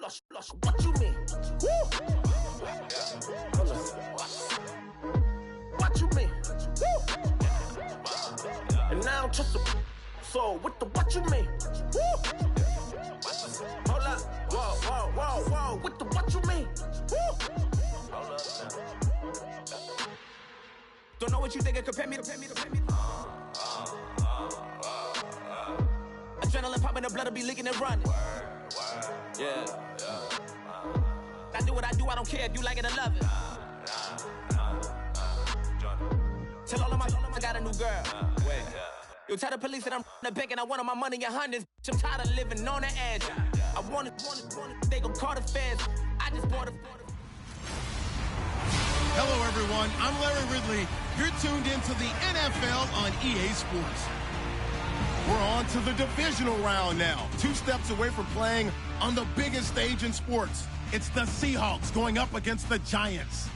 What you mean? Woo! What you mean? Woo! And now I'm just a so with the what you mean? Woo! Hold up, whoa, with the what you mean? Woo! Hold up now. Don't know what you think it compare me to. Adrenaline popping, the blood will be leaking and running. Yeah. I do what I do, I don't care if you like it or love it. Tell all of my I got a new girl. Wait. You tell the police that I'm the bank and I want all my money in hundreds. I'm tired of living on the edge. I want it, they gon' call the feds. I just bought it. Hello, everyone. I'm Larry Ridley. You're tuned into the NFL on EA Sports. We're on to the divisional round now. 2 steps away from playing on the biggest stage in sports. It's the Seahawks going up against the Giants.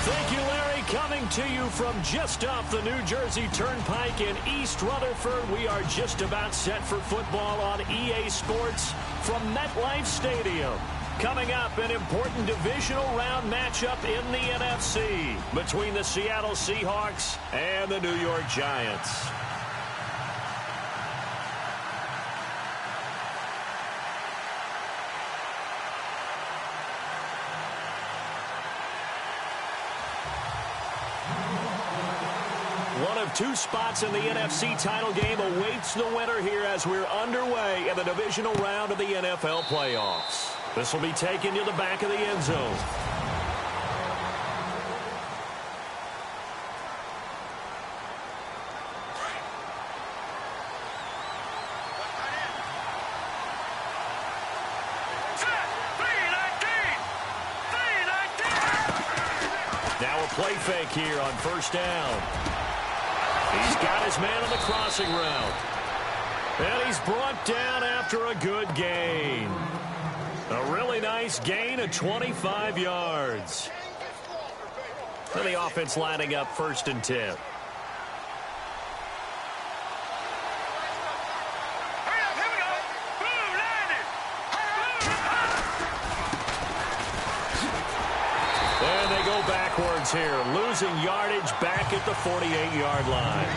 Thank you, Larry. Coming to you from just off the New Jersey Turnpike in East Rutherford. We are just about set for football on EA Sports from MetLife Stadium. Coming up, an important divisional round matchup in the NFC between the Seattle Seahawks and the New York Giants. One of 2 spots in the NFC title game awaits the winner here as we're underway in the divisional round of the NFL playoffs. This will be taken to the back of the end zone. Now a play fake here on first down. He's got his man on the crossing route. And he's brought down after a good gain. A really nice gain of 25 yards. And the offense lining up 1st and 10. And they go backwards here, losing yardage back at the 48-yard line.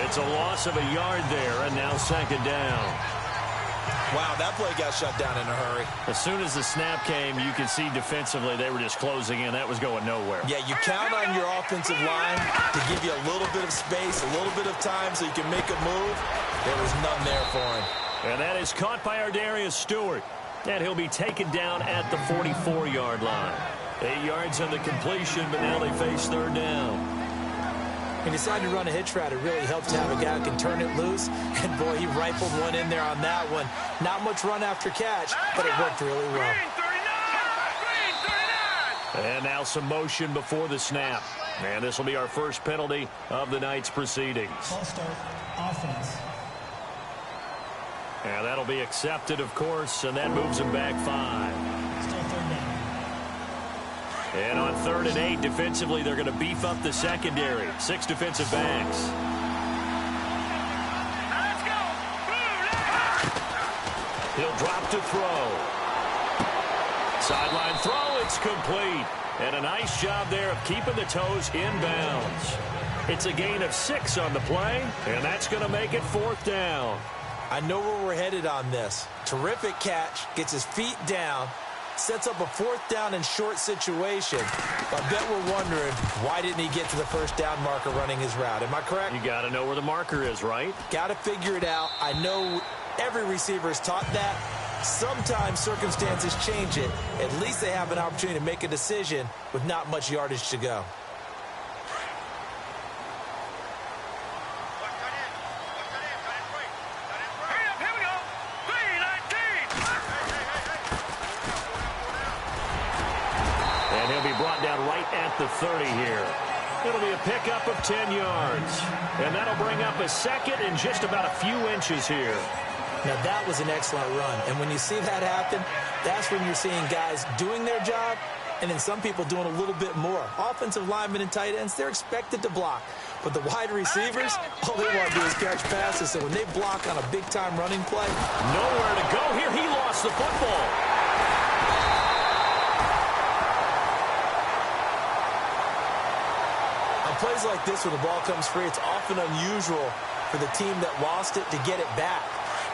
It's a loss of a yard there, and now 2nd down. Wow, that play got shut down in a hurry. As soon as the snap came, you could see defensively they were just closing in. That was going nowhere. Yeah, you count on your offensive line to give you a little bit of space, a little bit of time so you can make a move. There was none there for him. And that is caught by Ardarius Stewart. And he'll be taken down at the 44-yard line. 8 yards on the completion, but now they face 3rd down. He decided to run a hitch route. It really helps to have a guy who can turn it loose. And, boy, he rifled one in there on that one. Not much run after catch, but it worked really well. And now some motion before the snap. And this will be our first penalty of the night's proceedings. False start, offense. And that'll be accepted, of course, and that moves him back 5. Still 3rd down. And on 3rd and 8, defensively, they're going to beef up the secondary. 6 defensive backs. He'll drop to throw. Sideline throw, it's complete. And a nice job there of keeping the toes inbounds. It's a gain of 6 on the play, and that's going to make it 4th down. I know where we're headed on this. Terrific catch, gets his feet down, sets up a 4th down and short situation. I bet we're wondering, why didn't he get to the 1st down marker running his route? Am I correct? You got to know where the marker is, right? Got to figure it out. I know every receiver is taught that. Sometimes circumstances change it. At least they have an opportunity to make a decision with not much yardage to go. And he'll be brought down right at the 30 here. It'll be a pickup of 10 yards. And that'll bring up a 2nd and just about a few inches here. Now, that was an excellent run. And when you see that happen, that's when you're seeing guys doing their job and then some people doing a little bit more. Offensive linemen and tight ends, they're expected to block. But the wide receivers, all they want to do is catch passes. So when they block on a big-time running play, nowhere to go here. He lost the football. On plays like this where the ball comes free, it's often unusual for the team that lost it to get it back.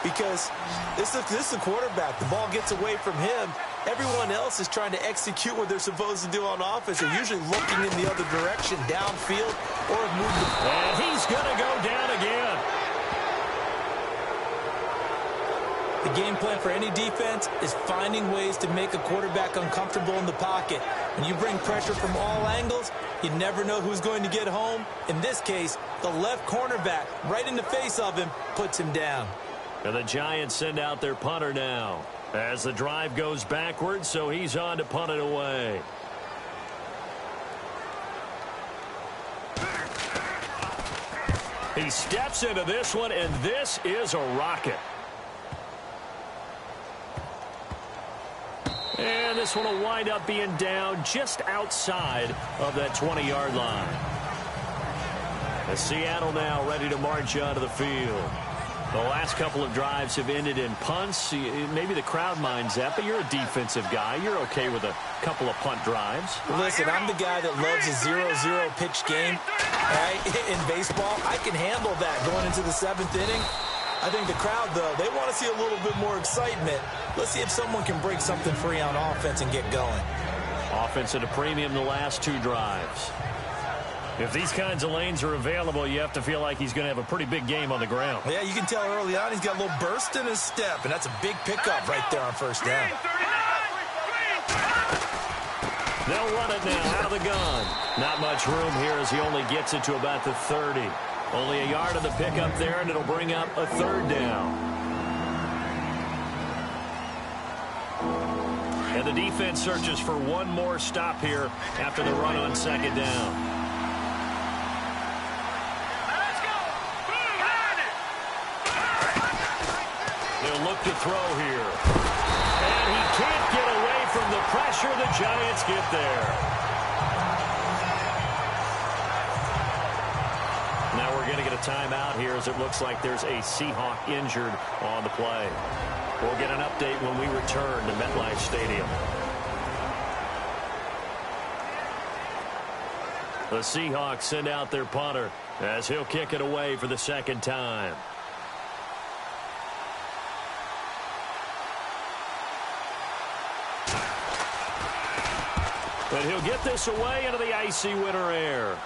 Because this is the quarterback. The ball gets away from him. Everyone else is trying to execute what they're supposed to do on offense. They're usually looking in the other direction, downfield, or have moved the ball. And he's going to go down again. The game plan for any defense is finding ways to make a quarterback uncomfortable in the pocket. When you bring pressure from all angles, you never know who's going to get home. In this case, the left cornerback, right in the face of him, puts him down. And the Giants send out their punter now as the drive goes backwards, so he's on to punt it away. He steps into this one, and this is a rocket. And this one will wind up being down just outside of that 20-yard line. As Seattle now ready to march onto the field. The last couple of drives have ended in punts. Maybe the crowd minds that, but you're a defensive guy. You're okay with a couple of punt drives. Listen, I'm the guy that loves a 0-0 pitch game. Right? In baseball, I can handle that going into the 7th inning. I think the crowd, though, they want to see a little bit more excitement. Let's see if someone can break something free on offense and get going. Offense at a premium the last 2 drives. If these kinds of lanes are available, you have to feel like he's going to have a pretty big game on the ground. Yeah, you can tell early on he's got a little burst in his step, and that's a big pickup right there on first down. They'll run it now out of the gun. Not much room here as he only gets it to about the 30. Only a yard of the pickup there, and it'll bring up a 3rd down. And the defense searches for one more stop here after the run on 2nd down. They'll look to throw here. And he can't get away from the pressure. The Giants get there. Now we're going to get a timeout here as it looks like there's a Seahawk injured on the play. We'll get an update when we return to MetLife Stadium. The Seahawks send out their punter as he'll kick it away for the 2nd time. And he'll get this away into the icy winter air.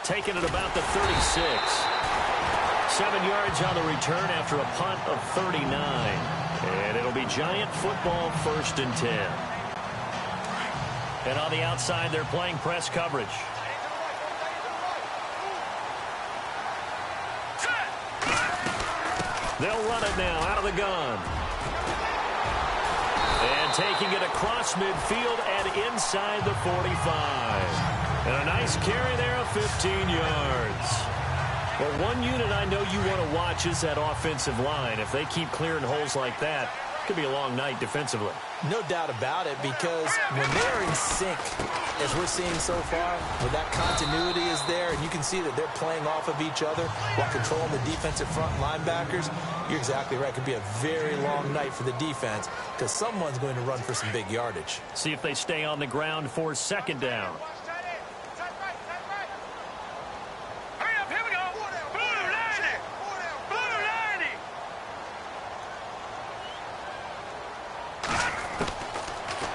Taking it about the 36. 7 yards on the return after a punt of 39. And it'll be Giant football 1st and 10. And on the outside, they're playing press coverage. They'll run it now out of the gun. And taking it across midfield and inside the 45. And a nice carry there of 15 yards. Well, one unit I know you want to watch is that offensive line. If they keep clearing holes like that, it could be a long night defensively. No doubt about it, because when they're in sync, as we're seeing so far, where that continuity is there, and you can see that they're playing off of each other while controlling the defensive front linebackers, you're exactly right. It could be a very long night for the defense because someone's going to run for some big yardage. See if they stay on the ground for 2nd down.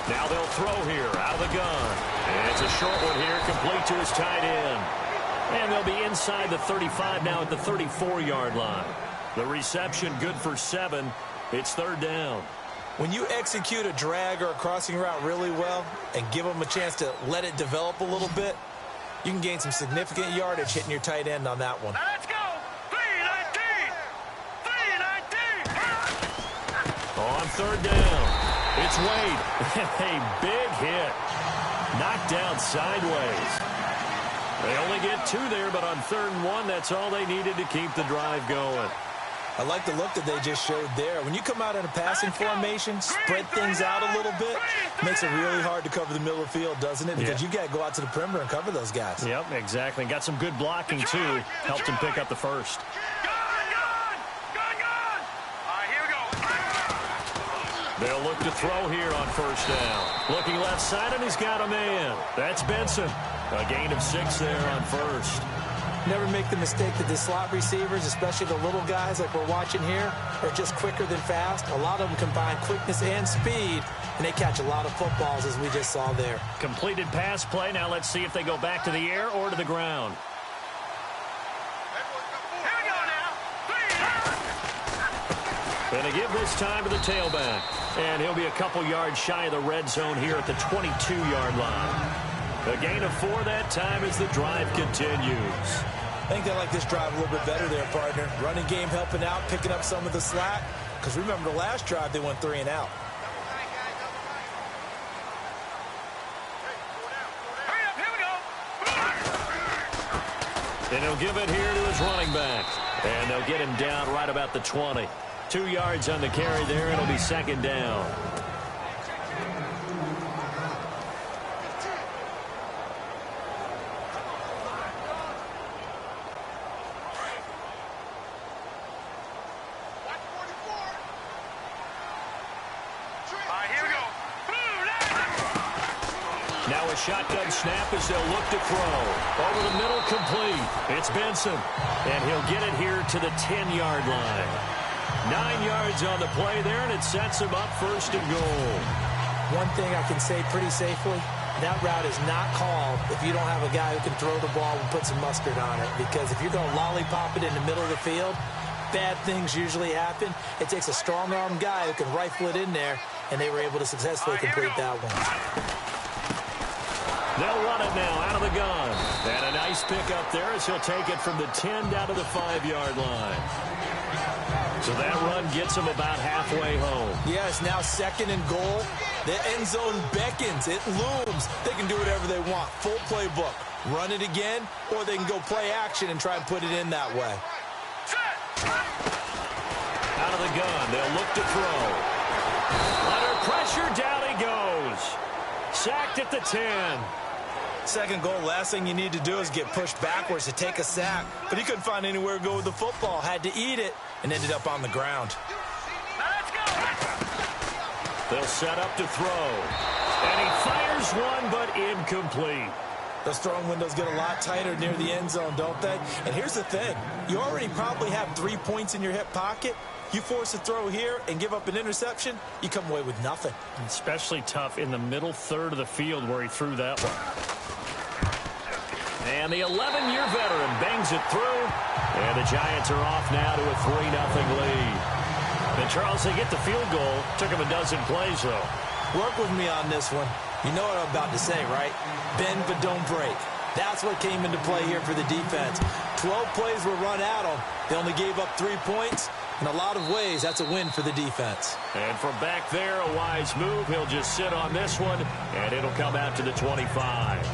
Now they'll throw here out of the gun. And it's a short one here, complete to his tight end. And they'll be inside the 35 now at the 34-yard line. The reception good for 7. It's 3rd down. When you execute a drag or a crossing route really well and give them a chance to let it develop a little bit, you can gain some significant yardage hitting your tight end on that one. Let's go. 319. 319. On 3rd down. It's Wade. A big hit. Knocked down sideways. They only get 2 there, but on 3rd and 1, that's all they needed to keep the drive going. I like the look that they just showed there. When you come out in a passing formation, spread things out a little bit, makes it really hard to cover the middle of the field, doesn't it? Because you got to go out to the perimeter and cover those guys. Yep, exactly. Got some good blocking, too. Helped him pick up the first. They'll look to throw here on first down. Looking left side, and he's got a man. That's Benson. A gain of 6 there on first. Never make the mistake that the slot receivers, especially the little guys like we're watching here, are just quicker than fast. A lot of them combine quickness and speed, and they catch a lot of footballs, as we just saw there. Completed pass play. Now let's see if they go back to the air or to the ground. Going to give this time to the tailback. And he'll be a couple yards shy of the red zone here at the 22-yard line. A gain of 4 that time as the drive continues. I think they like this drive a little bit better there, partner. Running game helping out, picking up some of the slack. Because remember the last drive, they went 3 and out. And he'll give it here to his running back. And they'll get him down right about the 20. 2 yards on the carry there, and it'll be second down. Now a shotgun snap as they'll look to throw. Over the middle, complete. It's Benson. And he'll get it here to the 10-yard line. 9 yards on the play there, and it sets him up first and goal. One thing I can say pretty safely, that route is not called if you don't have a guy who can throw the ball and put some mustard on it. Because if you're going to lollipop it in the middle of the field, bad things usually happen. It takes a strong-arm guy who can rifle it in there, and they were able to successfully complete that one. They'll run it now out of the gun. And a nice pick up there as he'll take it from the 10 down to the 5-yard line. So that run gets him about halfway home. Yeah, it's now second and goal. The end zone beckons. It looms. They can do whatever they want. Full playbook. Run it again, or they can go play action and try and put it in that way. Out of the gun. They'll look to throw. Under pressure, down he goes. Sacked at the 10. Second goal, last thing you need to do is get pushed backwards to take a sack. But he couldn't find anywhere to go with the football. Had to eat it and ended up on the ground. They'll set up to throw. And he fires one, but incomplete. Those throwing windows get a lot tighter near the end zone, don't they? And here's the thing. You already probably have 3 points in your hip pocket. You force a throw here and give up an interception, you come away with nothing. Especially tough in the middle third of the field where he threw that one. And the 11-year veteran bangs it through. And the Giants are off now to a 3-0 lead. And Charles, they get the field goal. Took him a dozen plays, though. Work with me on this one. You know what I'm about to say, right? Bend but don't break. That's what came into play here for the defense. 12 plays were run at them. They only gave up 3 points. In a lot of ways, that's a win for the defense. And from back there, a wise move. He'll just sit on this one, and it'll come out to the 25.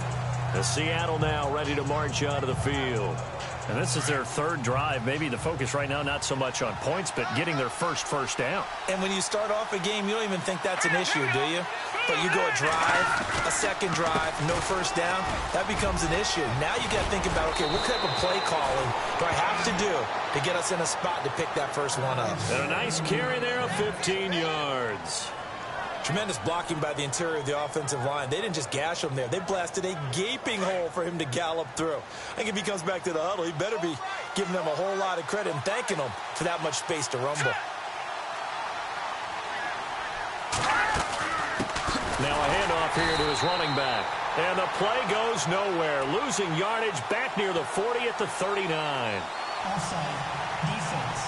The Seattle now ready to march onto the field. And this is their third drive. Maybe the focus right now not so much on points, but getting their first down. And when you start off a game, you don't even think that's an issue, do you? But you go a drive, a second drive, no first down, that becomes an issue. Now you got to think about, okay, what type of play calling do I have to do to get us in a spot to pick that first one up? And a nice carry there of 15 yards. Tremendous blocking by the interior of the offensive line. They didn't just gash him there. They blasted a gaping hole for him to gallop through. I think if he comes back to the huddle, he better be giving them a whole lot of credit and thanking them for that much space to rumble. Now a handoff here to his running back. And the play goes nowhere. Losing yardage back near the 40 at the 39. Offside. Defense.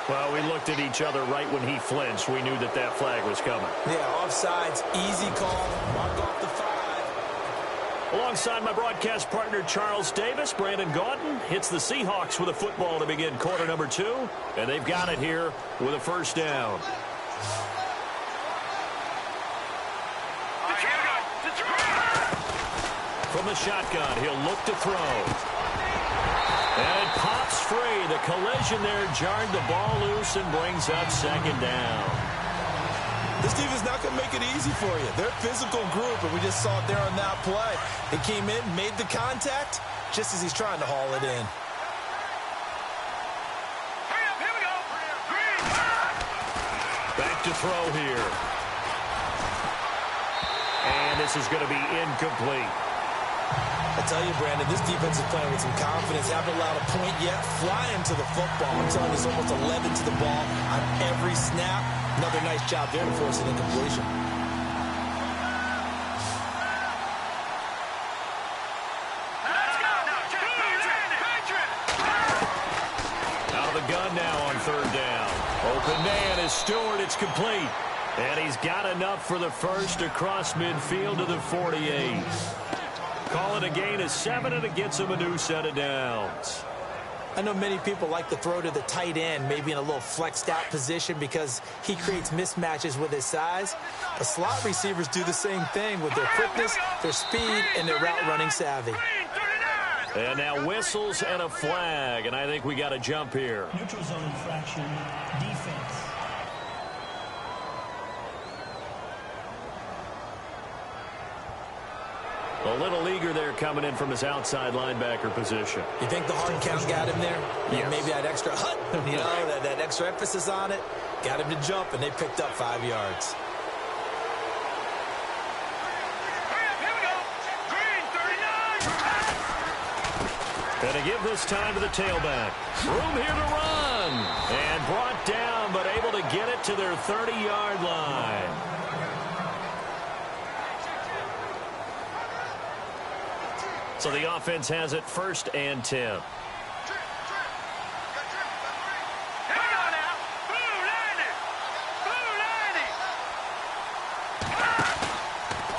Well, we looked at each other right when he flinched. We knew that that flag was coming. Yeah, offsides, easy call, mark off the 5. Alongside my broadcast partner, Charles Davis, Brandon Gaudin hits the Seahawks with a football to begin quarter number 2. And they've got it here with a first down. From the shotgun, he'll look to throw. And it pops free. The collision there jarred the ball loose and brings up second down. This team is not going to make it easy for you. They're a physical group, and we just saw it there on that play. He came in, made the contact, just as he's trying to haul it in. Back to throw here. And this is going to be incomplete. I tell you, Brandon, this defense is playing with some confidence. Haven't allowed a point yet. Flying to the football. I'm telling you, there's almost 11 to the ball on every snap. Another nice job there to force an incompletion. Out of the gun now on third down. Open man is Stewart. It's complete. And he's got enough for the first across midfield to the 48. Call it a gain of 7, and it gets him a new set of downs. I know many people like to throw to the tight end, maybe in a little flexed out position because he creates mismatches with his size. The slot receivers do the same thing with their quickness, their speed, and their route running savvy. And now whistles and a flag, and I think we got a jump here. Neutral zone infraction, defense. A little eager there coming in from his outside linebacker position. You think the hard count got him there? Yes. Maybe that extra that extra emphasis on it got him to jump, and they picked up 5 yards. Gonna give this time to the tailback. Room here to run. And brought down, but able to get it to their 30-yard line. So the offense has it 1st and 10.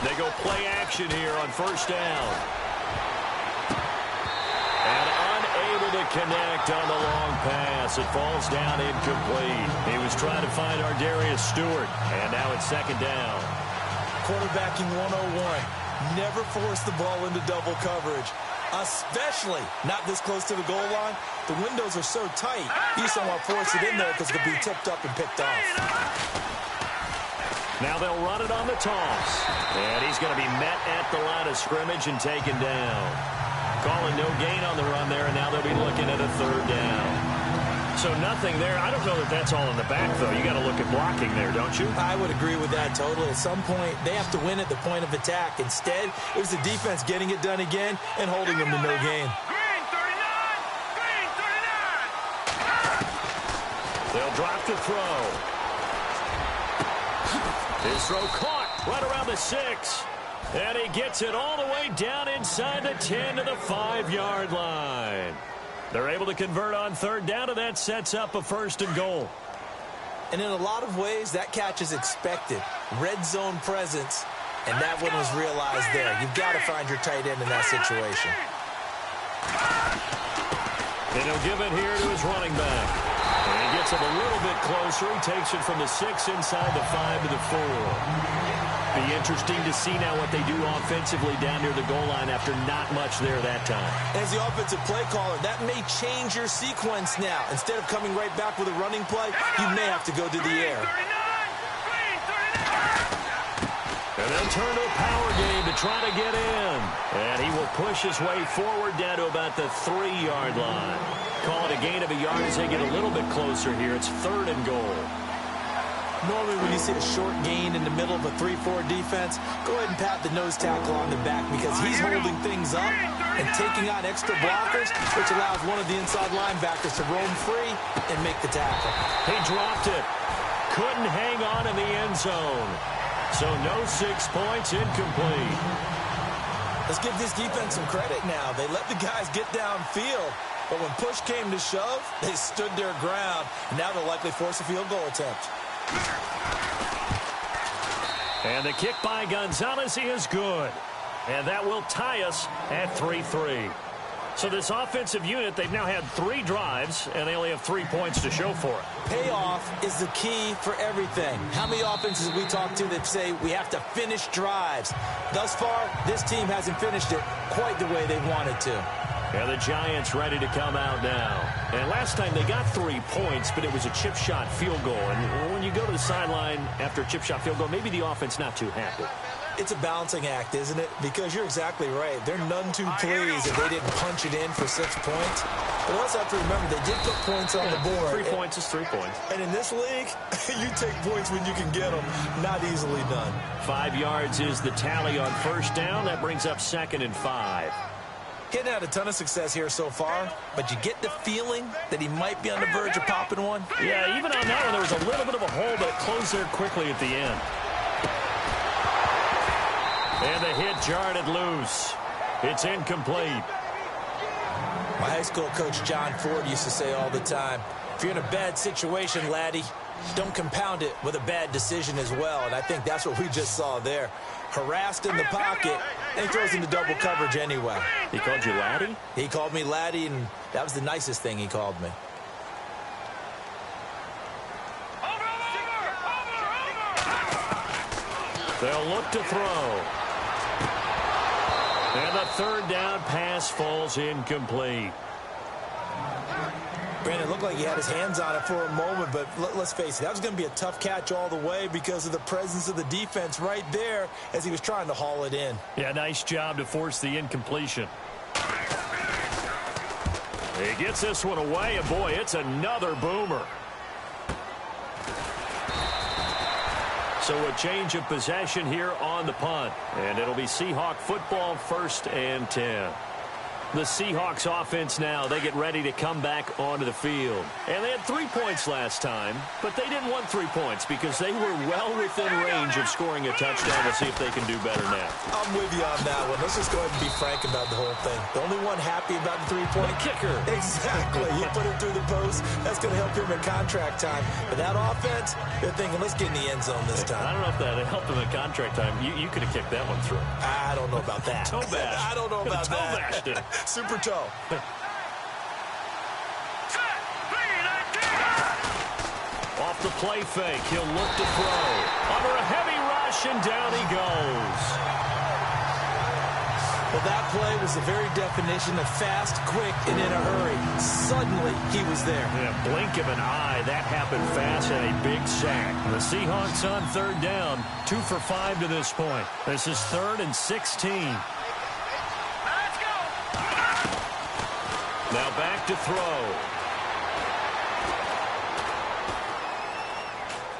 They go play action here on 1st down. And unable to connect on the long pass. It falls down incomplete. He was trying to find Ardarius Stewart. And now it's 2nd down. Quarterbacking 101. Never force the ball into double coverage, especially not this close to the goal line. The windows are so tight, you just don't want to force it in there because it could be tipped up and picked off. Now they'll run it on the toss. And he's going to be met at the line of scrimmage and taken down. Calling no gain on the run there, and now they'll be looking at a 3rd down. So nothing there. I don't know that that's all in the back, though. You got to look at blocking there, don't you? I would agree with that totally. At some point, they have to win at the point of attack. Instead, it was the defense getting it done again and holding them to no gain. They'll drop to throw. His throw caught right around the 6. And he gets it all the way down inside the 10 to the 5-yard line. They're able to convert on 3rd down, and that sets up a 1st and goal. And in a lot of ways, that catch is expected. Red zone presence, and that one was realized there. You've got to find your tight end in that situation. And he'll give it here to his running back. And he gets it a little bit closer. He takes it from the 6 inside the 5 to the 4. Be interesting to see now what they do offensively down near the goal line after not much there that time. As the offensive play caller, that may change your sequence now. Instead of coming right back with a running play, you may have to go to the air. And they'll turn to a power game to try to get in. And he will push his way forward down to about the 3-yard line. Call it a gain of a yard as they get a little bit closer here. It's 3rd and goal. Normally when you see a short gain in the middle of a 3-4 defense, go ahead and pat the nose tackle on the back because he's holding things up and taking on extra blockers, which allows one of the inside linebackers to roam free and make the tackle. He dropped it. Couldn't hang on in the end zone. So no 6 points, incomplete. Let's give this defense some credit now. They let the guys get downfield, but when push came to shove, they stood their ground. Now they'll likely force a field goal attempt. And the kick by Gonzalez is good. And that will tie us at 3-3. So this offensive unit, they've now had 3 drives, and they only have 3 points to show for it. Payoff is the key for everything. How many offenses have we talked to that say we have to finish drives? Thus far, this team hasn't finished it quite the way they wanted to. And the Giants ready to come out now. And last time they got 3 points, but it was a chip shot field goal. And when you go to the sideline after a chip shot field goal, maybe the offense not too happy. It's a balancing act, isn't it? Because you're exactly right. They're none too pleased if they didn't punch it in for 6 points. But also have to remember, they did put points on the board. 3 points is 3 points. And in this league, you take points when you can get them. Not easily done. 5 yards is the tally on first down. That brings up 2nd and 5. Getting had a ton of success here so far, but you get the feeling that he might be on the verge of popping one. Yeah, even on that one, there was a little bit of a hole, but it closed there quickly at the end. And the hit jarred it loose. It's incomplete. My high school coach, John Ford, used to say all the time, if you're in a bad situation, laddie, don't compound it with a bad decision as well. And I think that's what we just saw there. Harassed in the pocket, and he throws into double coverage anyway. He called you laddie? He called me laddie, and that was the nicest thing he called me. They'll look to throw. And the 3rd down pass falls incomplete. Brandon, looked like he had his hands on it for a moment, but let's face it, that was going to be a tough catch all the way because of the presence of the defense right there as he was trying to haul it in. Yeah, nice job to force the incompletion. He gets this one away, and boy, it's another boomer. So a change of possession here on the punt, and it'll be Seahawk football, 1st and 10. The Seahawks offense now, they get ready to come back onto the field. And they had 3 points last time, but they didn't want 3 points because they were well within range of scoring a touchdown. We'll see if they can do better now. I'm with you on that one. Let's just go ahead and be frank about the whole thing. The only one happy about the 3-point kicker. Exactly. He put it through the post. That's going to help him in contract time. But that offense, they're thinking, let's get in the end zone this time. I don't know if that helped him in contract time. You could have kicked that one through. I don't know about that. Toe bash. I don't know about Toe that. bashed it. Super toe. Off the play fake, he'll look to throw. Under a heavy rush, and down he goes. Well, that play was the very definition of fast, quick, and in a hurry. Suddenly, he was there. In a blink of an eye, that happened fast and a big sack. The Seahawks on 3rd down, 2 for 5 to this point. This is 3rd and 16. Now back to throw.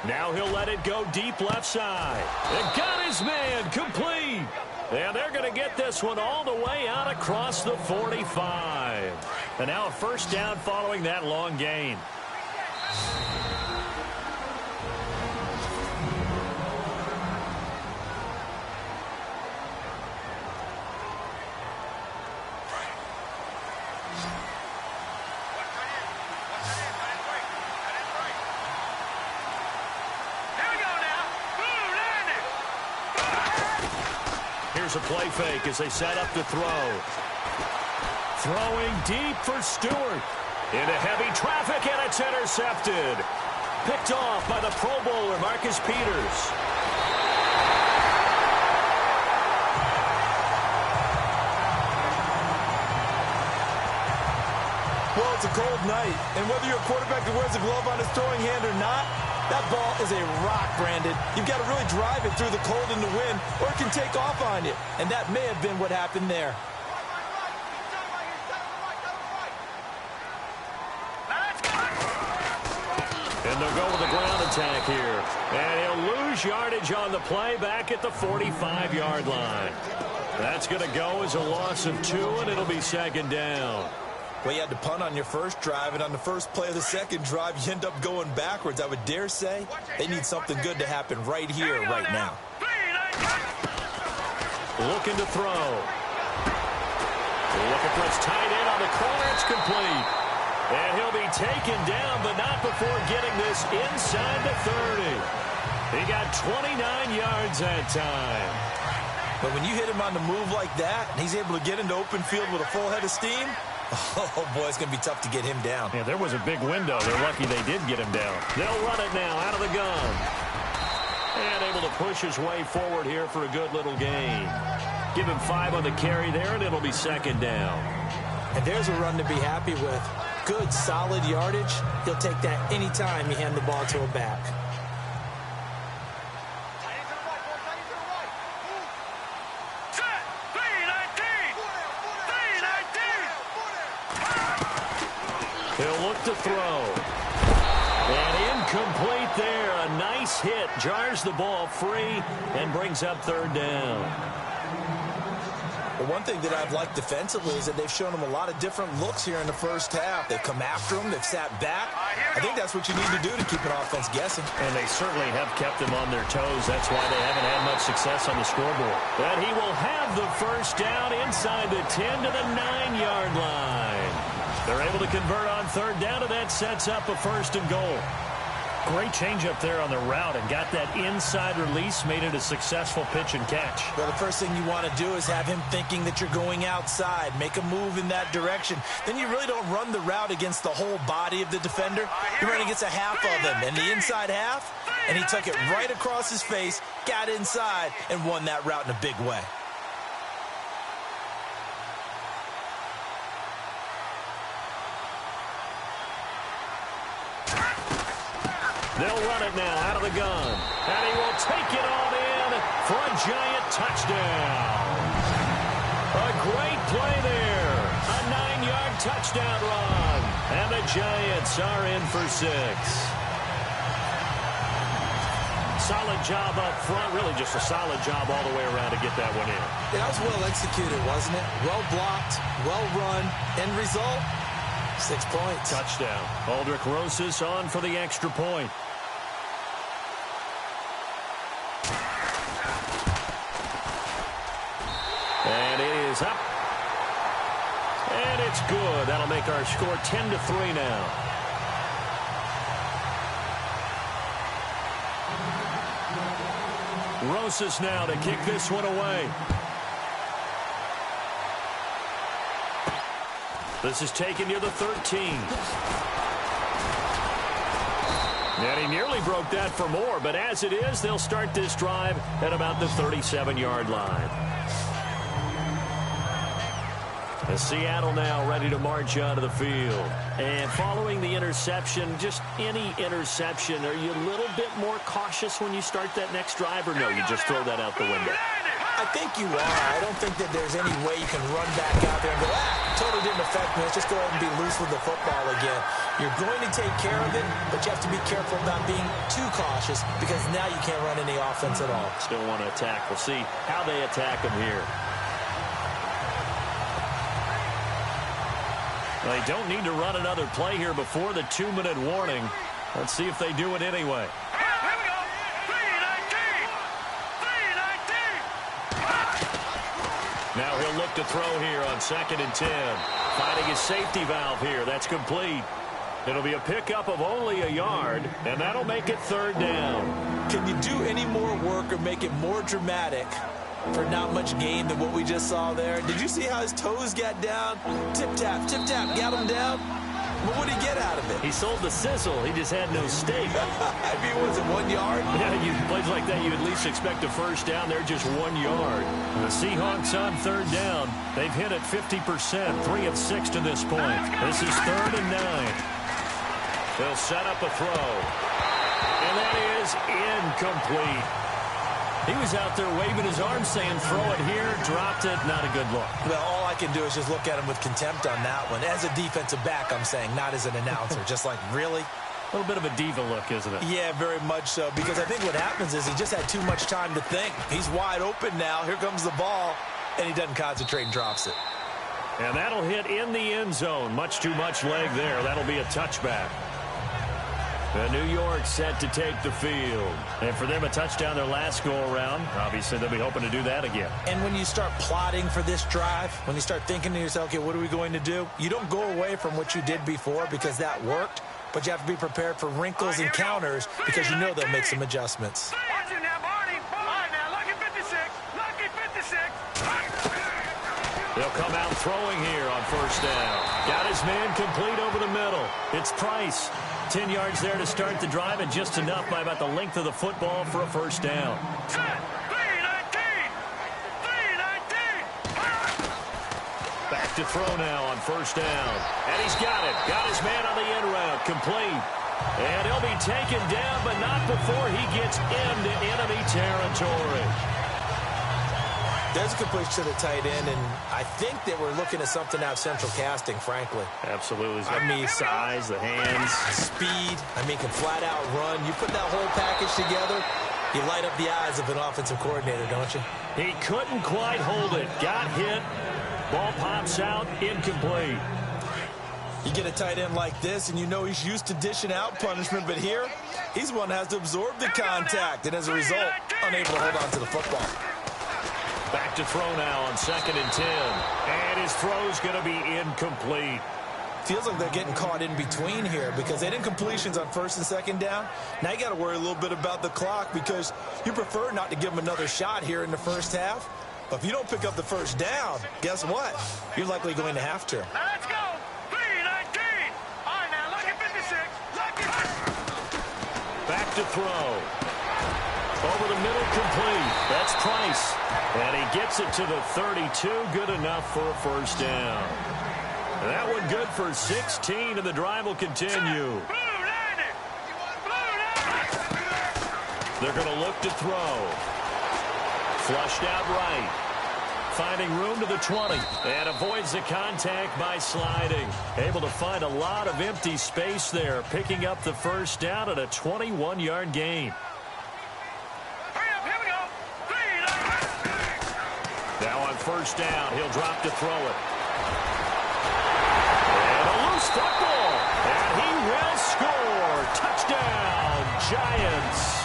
Now he'll let it go deep left side. And got his man complete. And they're going to get this one all the way out across the 45. And now a 1st down following that long gain. Here's a play fake as they set up to throw. Throwing deep for Stewart. Into heavy traffic, and it's intercepted. Picked off by the Pro Bowler, Marcus Peters. Well, it's a cold night, and whether you're a quarterback that wears a glove on his throwing hand or not, that ball is a rock, Brandon. You've got to really drive it through the cold and the wind, or it can take off on you. And that may have been what happened there. And they'll go with the ground attack here. And he'll lose yardage on the play back at the 45-yard line. That's going to go as a loss of 2, and it'll be 2nd down. Well, you had to punt on your first drive, and on the first play of the second drive, you end up going backwards. I would dare say they need something good to happen right here, right now. Looking to throw. Looking for his tight end on the corner. It's complete. And he'll be taken down, but not before getting this inside the 30. He got 29 yards that time. But when you hit him on the move like that, and he's able to get into open field with a full head of steam, oh, boy, it's going to be tough to get him down. Yeah, there was a big window. They're lucky they did get him down. They'll run it now out of the gun. And able to push his way forward here for a good little gain. Give him 5 on the carry there, and it'll be 2nd down. And there's a run to be happy with. Good, solid yardage. He'll take that anytime you hand the ball to him back. He'll look to throw. And incomplete there. A nice hit. Jars the ball free and brings up third down. Well, one thing that I've liked defensively is that they've shown him a lot of different looks here in the first half. They've come after him. They've sat back. I think that's what you need to do to keep an offense guessing. And they certainly have kept him on their toes. That's why they haven't had much success on the scoreboard. But he will have the first down inside the 10 to the 9-yard line. They're able to convert on third down, and that sets up a first and goal. Great change up there on the route and got that inside release, made it a successful pitch and catch. Well, the first thing you want to do is have him thinking that you're going outside, make a move in that direction. Then you really don't run the route against the whole body of the defender. You run against a half of him, and the inside half, and he took it right across his face, got inside, and won that route in a big way. They'll run it now out of the gun. And he will take it on in for a giant touchdown. A great play there. A 9-yard touchdown run. And the Giants are in for 6. Solid job up front. Really just a solid job all the way around to get that one in. Yeah, that was well executed, wasn't it? Well blocked, well run. End result, 6 points. Touchdown. Aldrich Rosas on for the extra point. And it is up. And it's good. That'll make our score 10-3 now. Rosas now to kick this one away. This is taken near the 13. And he nearly broke that for more, but as it is, they'll start this drive at about the 37-yard line. As Seattle now ready to march onto the field. And following the interception, just any interception, are you a little bit more cautious when you start that next drive, or no, you just throw that out the window? I think you are. I don't think that there's any way you can run back out there and go, totally didn't affect me. Let's just go ahead and be loose with the football again. You're going to take care of it, but you have to be careful about being too cautious because now you can't run any offense at all. Still want to attack. We'll see how they attack him here. They don't need to run another play here before the 2-minute warning. Let's see if they do it anyway. Now he'll look to throw here on 2nd and 10. Finding his safety valve here. That's complete. It'll be a pickup of only a yard, and that'll make it 3rd down. Can you do any more work or make it more dramatic for not much gain than what we just saw there? Did you see how his toes got down? Tip-tap, got him down. But what did he get out of it? He sold the sizzle. He just had no steak. I mean, was it 1 yard? Yeah, you plays like that, you at least expect a first down. They're just 1 yard. The Seahawks on 3rd down. They've hit it 50%, 3 of 6 to this point. This is 3rd and 9. They'll set up a throw. And that is incomplete. He was out there waving his arms saying, throw it here, dropped it, not a good look. Well, all I can do is just look at him with contempt on that one. As a defensive back, I'm saying, not as an announcer. Just like, really? A little bit of a diva look, isn't it? Yeah, very much so. Because I think what happens is he just had too much time to think. He's wide open now. Here comes the ball. And he doesn't concentrate and drops it. And that'll hit in the end zone. Much too much leg there. That'll be a touchback. And New York set to take the field. And for them, a touchdown their last go-around. Obviously, they'll be hoping to do that again. And when you start plotting for this drive, when you start thinking to yourself, okay, what are we going to do? You don't go away from what you did before because that worked, but you have to be prepared for wrinkles and counters because you know they'll make some adjustments. Watch it now, Barney. All right, now, lucky 56. Lucky 56. They'll come out throwing here on 1st down. Got his man complete over the middle. It's Price. 10 yards there to start the drive, and just enough by about the length of the football for a 1st down. Set. 3-19. 3-19. The Back to throw now on first down. And he's got it. Got his man on the end route. Complete. And he'll be taken down, but not before he gets into enemy territory. There's a completion to the tight end, and I think that we're looking at something out of central casting, frankly. Absolutely. I mean, size, the hands. Speed. I mean, can flat out run. You put that whole package together, you light up the eyes of an offensive coordinator, don't you? He couldn't quite hold it. Got hit. Ball pops out. Incomplete. You get a tight end like this, and you know he's used to dishing out punishment, but here, he's the one that has to absorb the contact, and as a result, unable to hold on to the football. Back to throw now on 2nd and 10. And his throw's going to be incomplete. Feels like they're getting caught in between here because they didn't completions on 1st and 2nd down. Now you got to worry a little bit about the clock because you prefer not to give them another shot here in the first half. But if you don't pick up the first down, guess what? You're likely going to have to. Let's go. 3-19. All right, now look at 56. Back to throw. Over the middle, complete. That's Price. And he gets it to the 32. Good enough for a first down. And that one good for 16, and the drive will continue. They're going to look to throw. Flushed out right. Finding room to the 20. And avoids the contact by sliding. Able to find a lot of empty space there. Picking up the first down at a 21-yard gain. Now on first down, he'll drop to throw it. And a loose football. And he will score. Touchdown, Giants.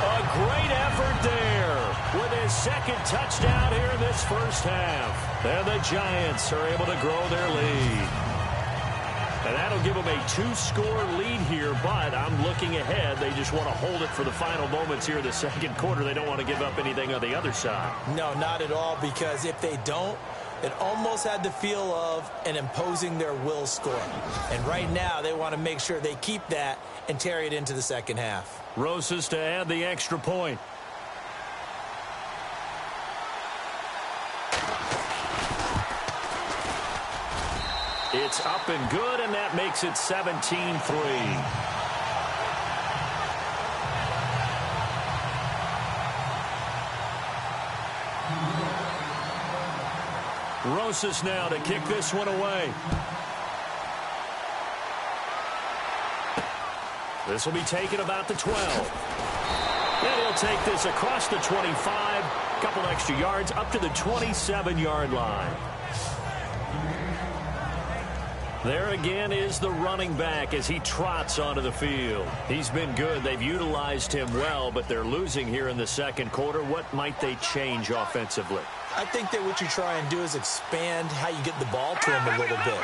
A great effort there with his 2nd touchdown here in this first half. And the Giants are able to grow their lead. And that'll give them a 2-score lead here, but I'm looking ahead. They just want to hold it for the final moments here in the 2nd quarter. They don't want to give up anything on the other side. No, not at all, because if they don't, it almost had the feel of an imposing their will score. And right now, they want to make sure they keep that and carry it into the 2nd half. Rosas to add the extra point. It's up and good, and that makes it 17-3. Rosas now to kick this one away. This will be taken about the 12. And he'll take this across the 25. Couple extra yards up to the 27-yard line. There again is the running back as he trots onto the field. He's been good. They've utilized him well, but they're losing here in the 2nd quarter. What might they change offensively? I think that what you try and do is expand how you get the ball to him a little bit.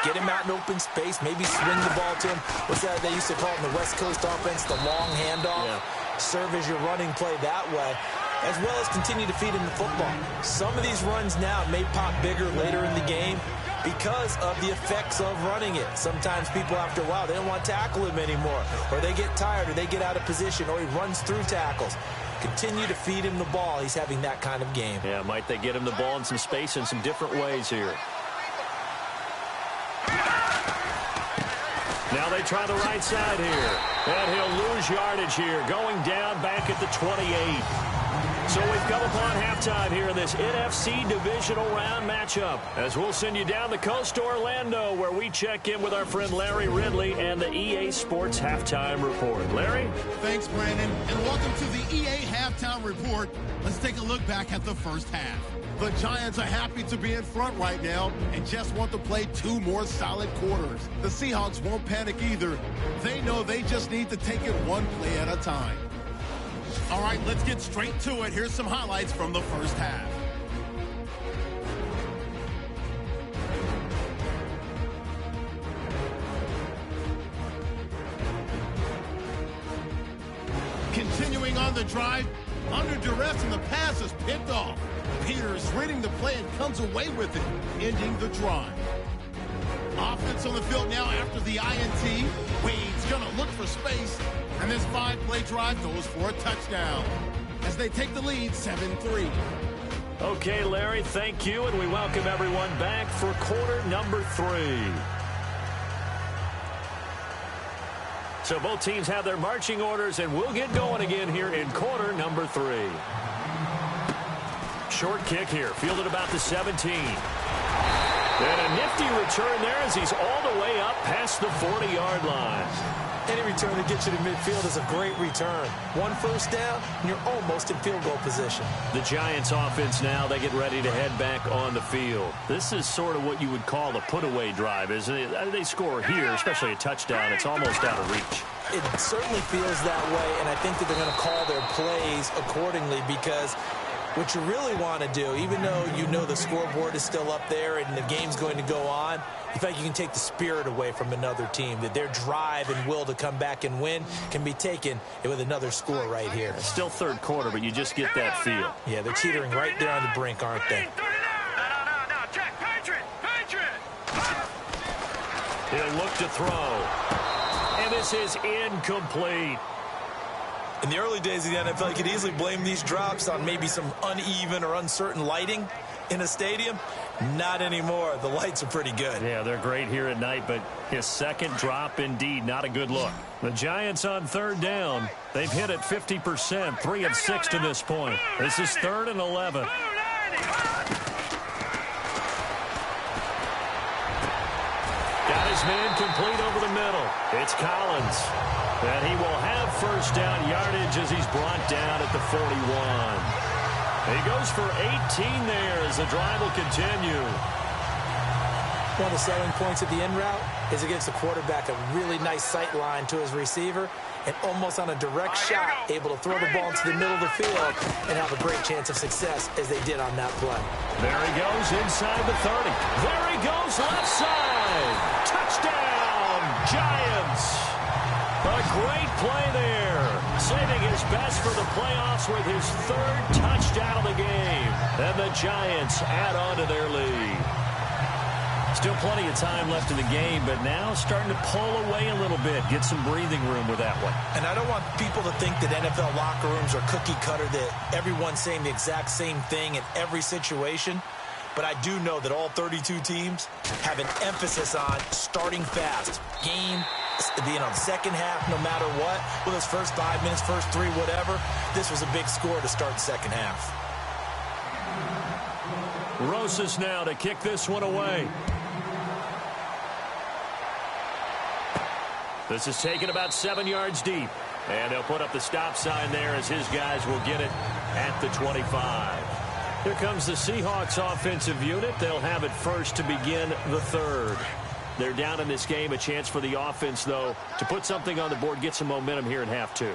Get him out in open space, maybe swing the ball to him. What's that they used to call it in the West Coast offense, the long handoff? Yeah. Serve as your running play that way, as well as continue to feed him the football. Some of these runs now may pop bigger later in the game because of the effects of running it. Sometimes people, after a while, they don't want to tackle him anymore, or they get tired, or they get out of position, or he runs through tackles. Continue to feed him the ball. He's having that kind of game. Yeah, might they get him the ball in some space in some different ways here. Now they try the right side here. And he'll lose yardage here, going down back at the 28. So we've come upon halftime here in this NFC divisional round matchup, as we'll send you down the coast to Orlando, where we check in with our friend Larry Ridley and the EA Sports Halftime Report. Larry? Thanks, Brandon, and welcome to the EA Halftime Report. Let's take a look back at the first half. The Giants are happy to be in front right now and just want to play 2 more solid quarters. The Seahawks won't panic either. They know they just need to take it 1 play at a time. All right, let's get straight to it. Here's some highlights from the first half. Continuing on the drive, under duress, and the pass is picked off. Peters reading the play and comes away with it, ending the drive. Offense on the field now after the INT. Wade's going to look for space, and this 5-play drive goes for a touchdown as they take the lead 7-3. Okay, Larry, thank you, and we welcome everyone back for quarter number 3. So both teams have their marching orders, and we'll get going again here in quarter number 3. Short kick here, fielded about the 17. And a nifty return there as he's all the way up past the 40-yard line. Any return that gets you to midfield is a great return. One first down, and you're almost in field goal position. The Giants offense now, they get ready to head back on the field. This is sort of what you would call a put-away drive, isn't it? They score here, especially a touchdown. It's almost out of reach. It certainly feels that way, and I think that they're going to call their plays accordingly because what you really want to do, even though you know the scoreboard is still up there and the game's going to go on, in fact, you can take the spirit away from another team, that their drive and will to come back and win can be taken with another score right here. It's still third quarter, but you just get that feel. Yeah, they're teetering right there on the brink, aren't they? He'll look to throw. And this is incomplete. In the early days of the NFL, you could easily blame these drops on maybe some uneven or uncertain lighting in a stadium. Not anymore. The lights are pretty good. Yeah, they're great here at night, but his second drop, indeed, not a good look. The Giants on third down. They've hit it 50%, 3 of 6 to this point. This is 3rd and 11. Got his man complete over the middle. It's Collins. And he will have first down yardage as he's brought down at the 41. He goes for 18 there as the drive will continue. One of the selling points of the in route is it gives the quarterback a really nice sight line to his receiver and almost on a direct shot able to throw the ball into the middle of the field and have a great chance of success as they did on that play. There he goes inside the 30. There he goes left side. Touchdown, Giants. A great play there, saving his best for the playoffs with his 3rd touchdown of the game. And the Giants add on to their lead. Still plenty of time left in the game, but now starting to pull away a little bit, get some breathing room with that one. And I don't want people to think that NFL locker rooms are cookie cutter, that everyone's saying the exact same thing in every situation. But I do know that all 32 teams have an emphasis on starting fast. Game, the second half, no matter what, with those first 5 minutes, first 3, whatever, this was a big score to start the second half. Rosas now to kick this one away. This is taken about 7 yards deep. And they'll put up the stop sign there as his guys will get it at the 25. Here comes the Seahawks offensive unit. They'll have it first to begin the 3rd. They're down in this game. A chance for the offense, though, to put something on the board, get some momentum here in half 2.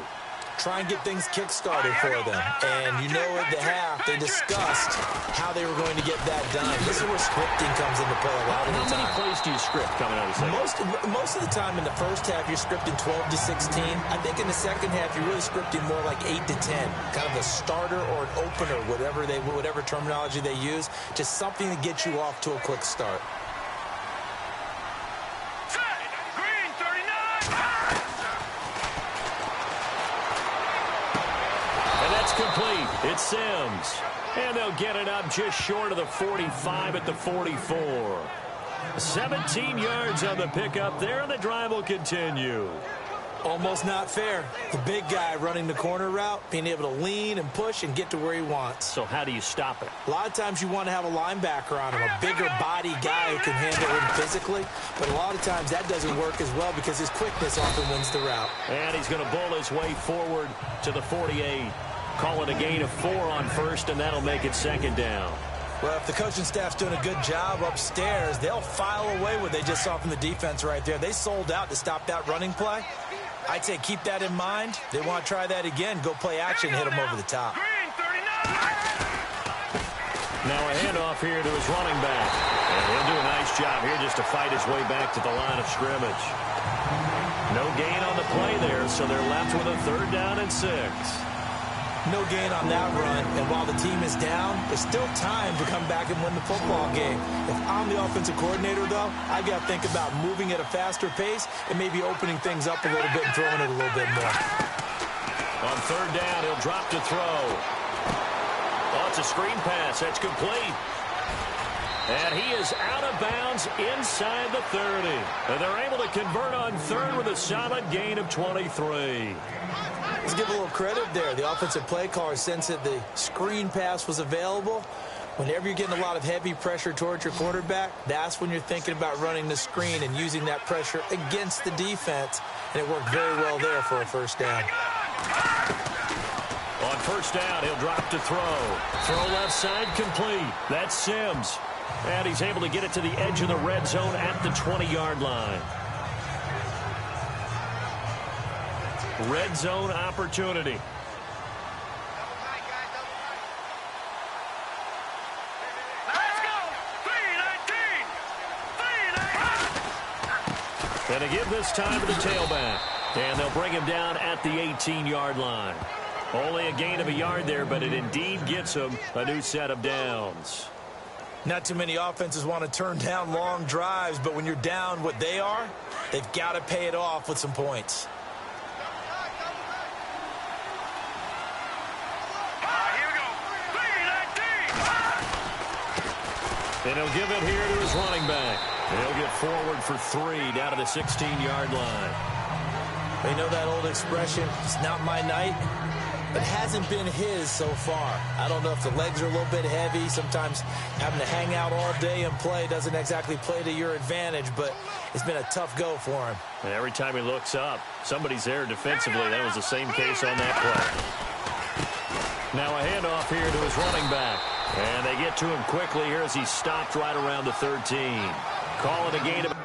Try and get things kick-started for them. And you know at the half, they discussed how they were going to get that done. This is where scripting comes into play a lot of the time. How many plays do you script coming out of the second? Most of the time in the first half, you're scripting 12 to 16. I think in the second half, you're really scripting more like 8 to 10. Kind of a starter or an opener, whatever terminology they use. Just something to get you off to a quick start. Complete. It's Sims. And they'll get it up just short of the 45 at the 44. 17 yards on the pickup there, and the drive will continue. Almost not fair. The big guy running the corner route, being able to lean and push and get to where he wants. So how do you stop it? A lot of times you want to have a linebacker on him, a bigger body guy who can handle him physically. But a lot of times that doesn't work as well because his quickness often wins the route. And he's going to bull his way forward to the 48. Call it a gain of 4 on first, and that'll make it 2nd down. Well, if the coaching staff's doing a good job upstairs, they'll file away what they just saw from the defense right there. They sold out to stop that running play. I'd say keep that in mind. They want to try that again. Go play action, hit them over the top. Now a handoff here to his running back. And he'll do a nice job here just to fight his way back to the line of scrimmage. No gain on the play there, so they're left with a 3rd down and 6. No gain on that run, and while the team is down, there's still time to come back and win the football game. If I'm the offensive coordinator, though, I got to think about moving at a faster pace and maybe opening things up a little bit and throwing it a little bit more. On 3rd down, he'll drop to throw. A It's a screen pass. That's complete. And he is out of bounds inside the 30. And they're able to convert on third with a solid gain of 23. Let's give a little credit there. The offensive play caller sensed that the screen pass was available. Whenever you're getting a lot of heavy pressure towards your quarterback, that's when you're thinking about running the screen and using that pressure against the defense. And it worked very well there for a first down. On first down, he'll drop to throw. Throw left side complete. That's Sims. And he's able to get it to the edge of the red zone at the 20-yard line. Red zone opportunity. And they give this time to the tailback. And they'll bring him down at the 18-yard line. Only a gain of a yard there, but it indeed gets him a new set of downs. Not too many offenses want to turn down long drives, but when you're down what they are, they've got to pay it off with some points. And he'll give it here to his running back. And he'll get forward for 3 down to the 16-yard line. You know that old expression, it's not my night? It hasn't been his so far. I don't know if the legs are a little bit heavy. Sometimes having to hang out all day and play doesn't exactly play to your advantage, but it's been a tough go for him. And every time he looks up, somebody's there defensively. That was the same case on that play. Now a handoff here to his running back. And they get to him quickly here as he stopped right around the 13. Call it a gain of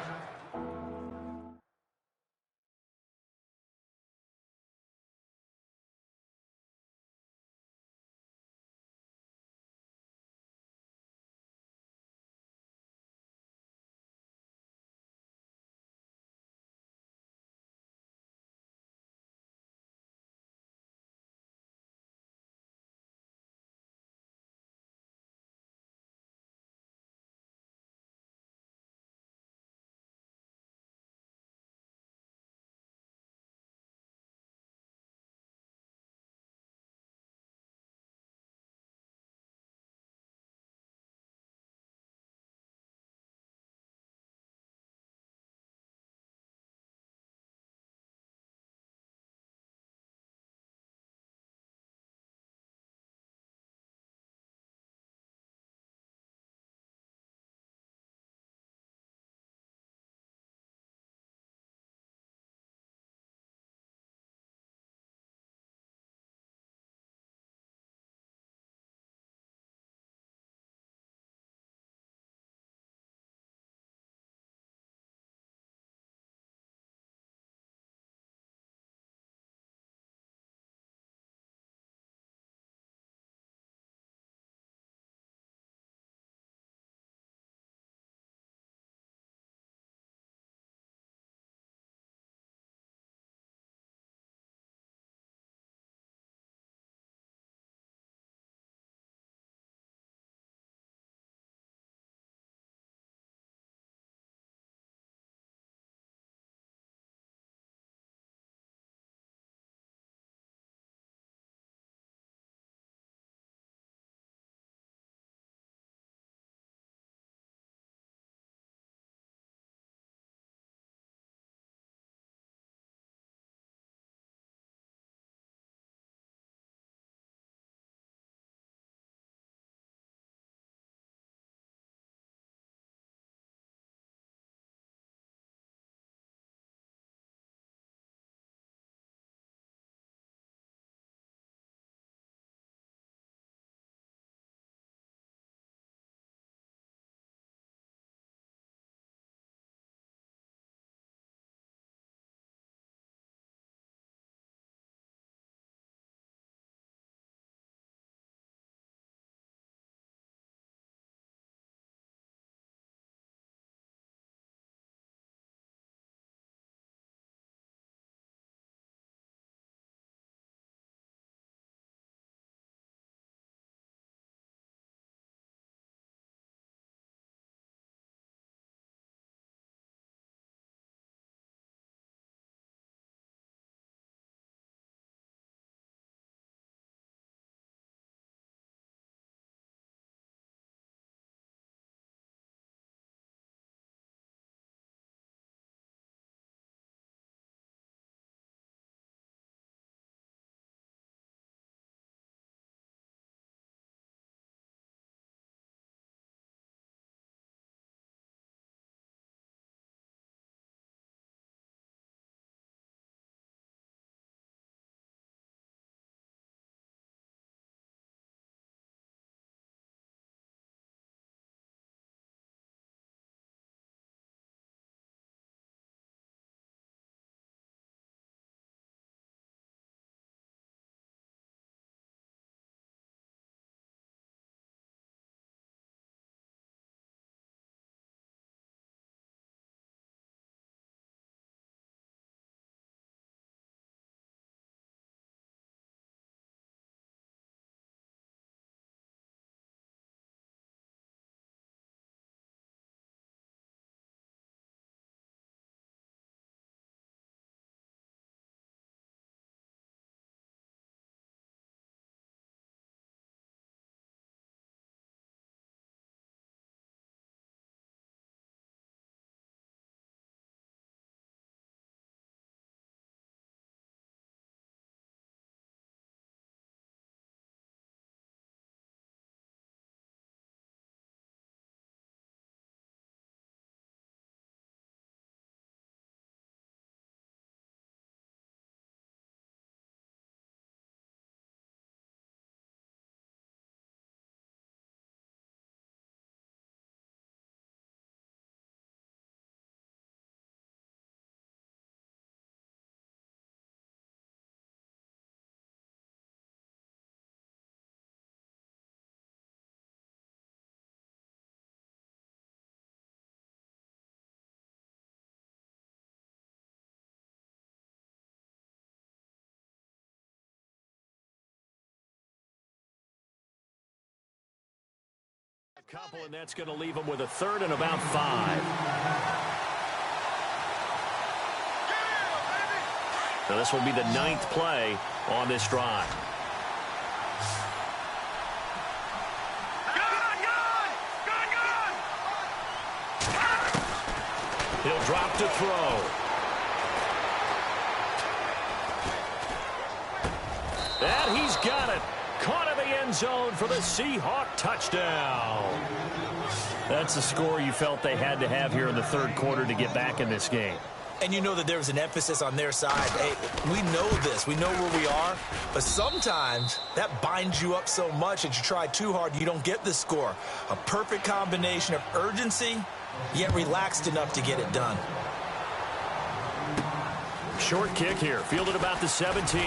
Couple, and that's going to leave them with a third and about 5. So this will be the 9th play on this drive. He'll drop to throw. And he's got it. Caught in the end zone for the Seahawk touchdown. That's the score you felt they had to have here in the third quarter to get back in this game. And you know that there was an emphasis on their side. Hey, we know this. We know where we are. But sometimes that binds you up so much that you try too hard, you don't get the score. A perfect combination of urgency, yet relaxed enough to get it done. Short kick here. Fielded about the 17.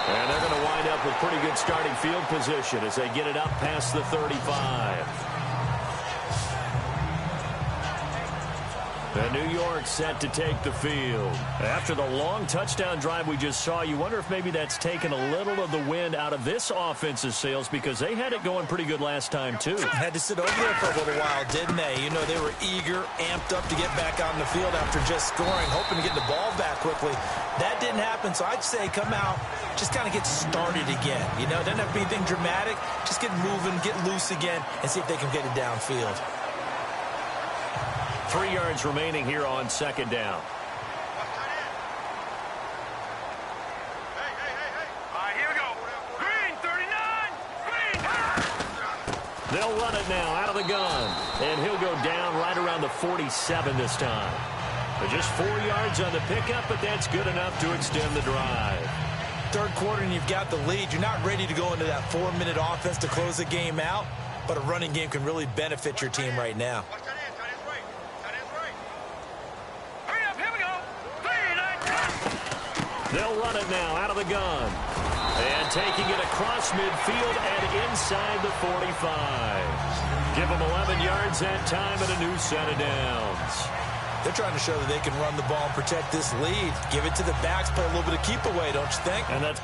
And they're going to wind up with pretty good starting field position as they get it up past the 35. And New York set to take the field. After the long touchdown drive we just saw, you wonder if maybe that's taken a little of the wind out of this offense's sails because they had it going pretty good last time, too. Had to sit over there for a little while, didn't they? You know, they were eager, amped up to get back out in the field after just scoring, hoping to get the ball back quickly. That didn't happen, so I'd say come out, just kind of get started again. You know, it doesn't have to be anything dramatic. Just get moving, get loose again, and see if they can get it downfield. 3 yards remaining here on second down. Here we go. Green, 39. Green. They'll run it now out of the gun. And he'll go down right around the 47 this time. But just 4 yards on the pickup, but that's good enough to extend the drive. Third quarter and you've got the lead. You're not ready to go into that 4-minute offense to close the game out, but a running game can really benefit your team right now. They'll run it now out of the gun. And taking it across midfield and inside the 45. Give them 11 yards that time and a new set of downs. They're trying to show that they can run the ball and protect this lead. Give it to the backs, play a little bit of keep away, don't you think? And that's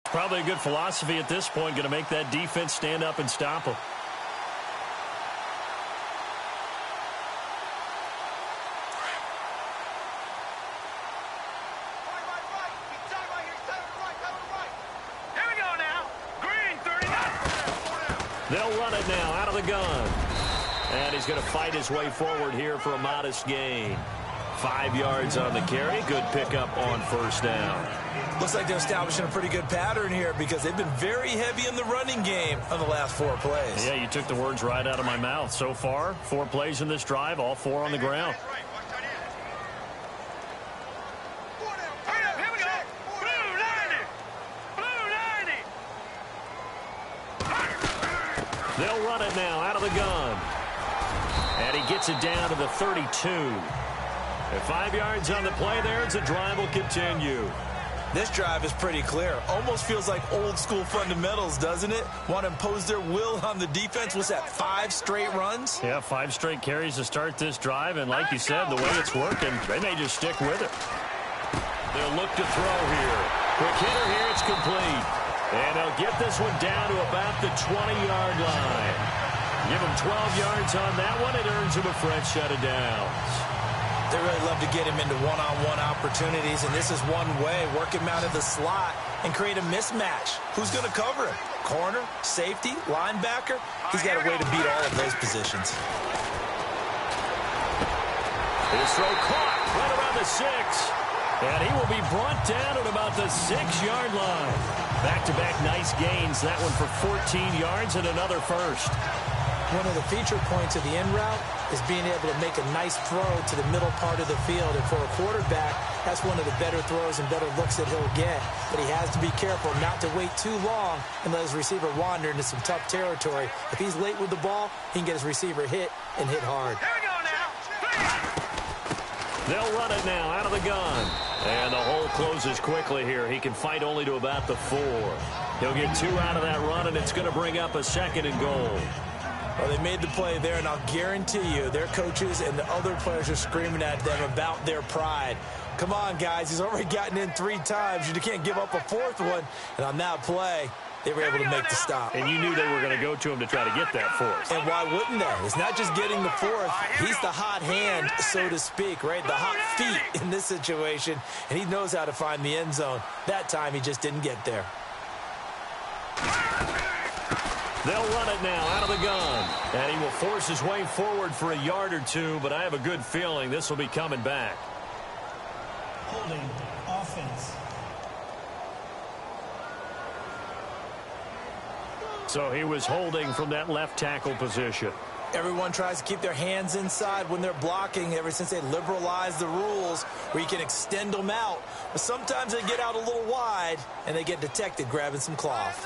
probably a good philosophy at this point, going to make that defense stand up and stop them. Here we go now. Green, 39. They'll run it now out of the gun. And he's going to fight his way forward here for a modest gain. 5 yards on the carry. Good pickup on first down. Looks like they're establishing a pretty good pattern here because they've been very heavy in the running game on the last 4 plays. Yeah, you took the words right out of my mouth. So far, 4 plays in this drive, all 4 on the ground. Here we go. Blue 90. Blue 90. They'll run it now out of the gun. And he gets it down to the 32. And 5 yards on the play there as the drive will continue. This drive is pretty clear. Almost feels like old school fundamentals, doesn't it? Want to impose their will on the defense. What's that, 5 straight runs? Yeah, 5 straight carries to start this drive. And like you said, the way it's working, they may just stick with it. They'll look to throw here. Quick hitter here, it's complete. And they'll get this one down to about the 20-yard line. Give him 12 yards on that one. It earns him a fresh set of downs. They really love to get him into one-on-one opportunities, and this is one way. Work him out of the slot and create a mismatch. Who's going to cover him? Corner, safety, linebacker? He's got a way to beat all of those positions. His throw caught right around the 6. And he will be brought down at about the 6-yard line. Back-to-back nice gains. That one for 14 yards and another first. One of the feature points of the end route is being able to make a nice throw to the middle part of the field. And for a quarterback, that's one of the better throws and better looks that he'll get. But he has to be careful not to wait too long and let his receiver wander into some tough territory. If he's late with the ball, he can get his receiver hit and hit hard. Here we go now. They'll run it now out of the gun. And the hole closes quickly here. He can fight only to about the 4. He'll get 2 out of that run, and it's going to bring up a 2nd and goal. Well, they made the play there, and I'll guarantee you their coaches and the other players are screaming at them about their pride. Come on, guys. He's already gotten in 3 times. You can't give up a 4th one. And on that play, they were able to make the stop. And you knew they were going to go to him to try to get that 4th. And why wouldn't they? It's not just getting the 4th. He's the hot hand, so to speak, right? The hot feet in this situation. And he knows how to find the end zone. That time, he just didn't get there. They'll run it now out of the gun. And he will force his way forward for a yard or 2, but I have a good feeling this will be coming back. Holding offense. So he was holding from that left tackle position. Everyone tries to keep their hands inside when they're blocking ever since they liberalized the rules where you can extend them out. But sometimes they get out a little wide and they get detected grabbing some cloth.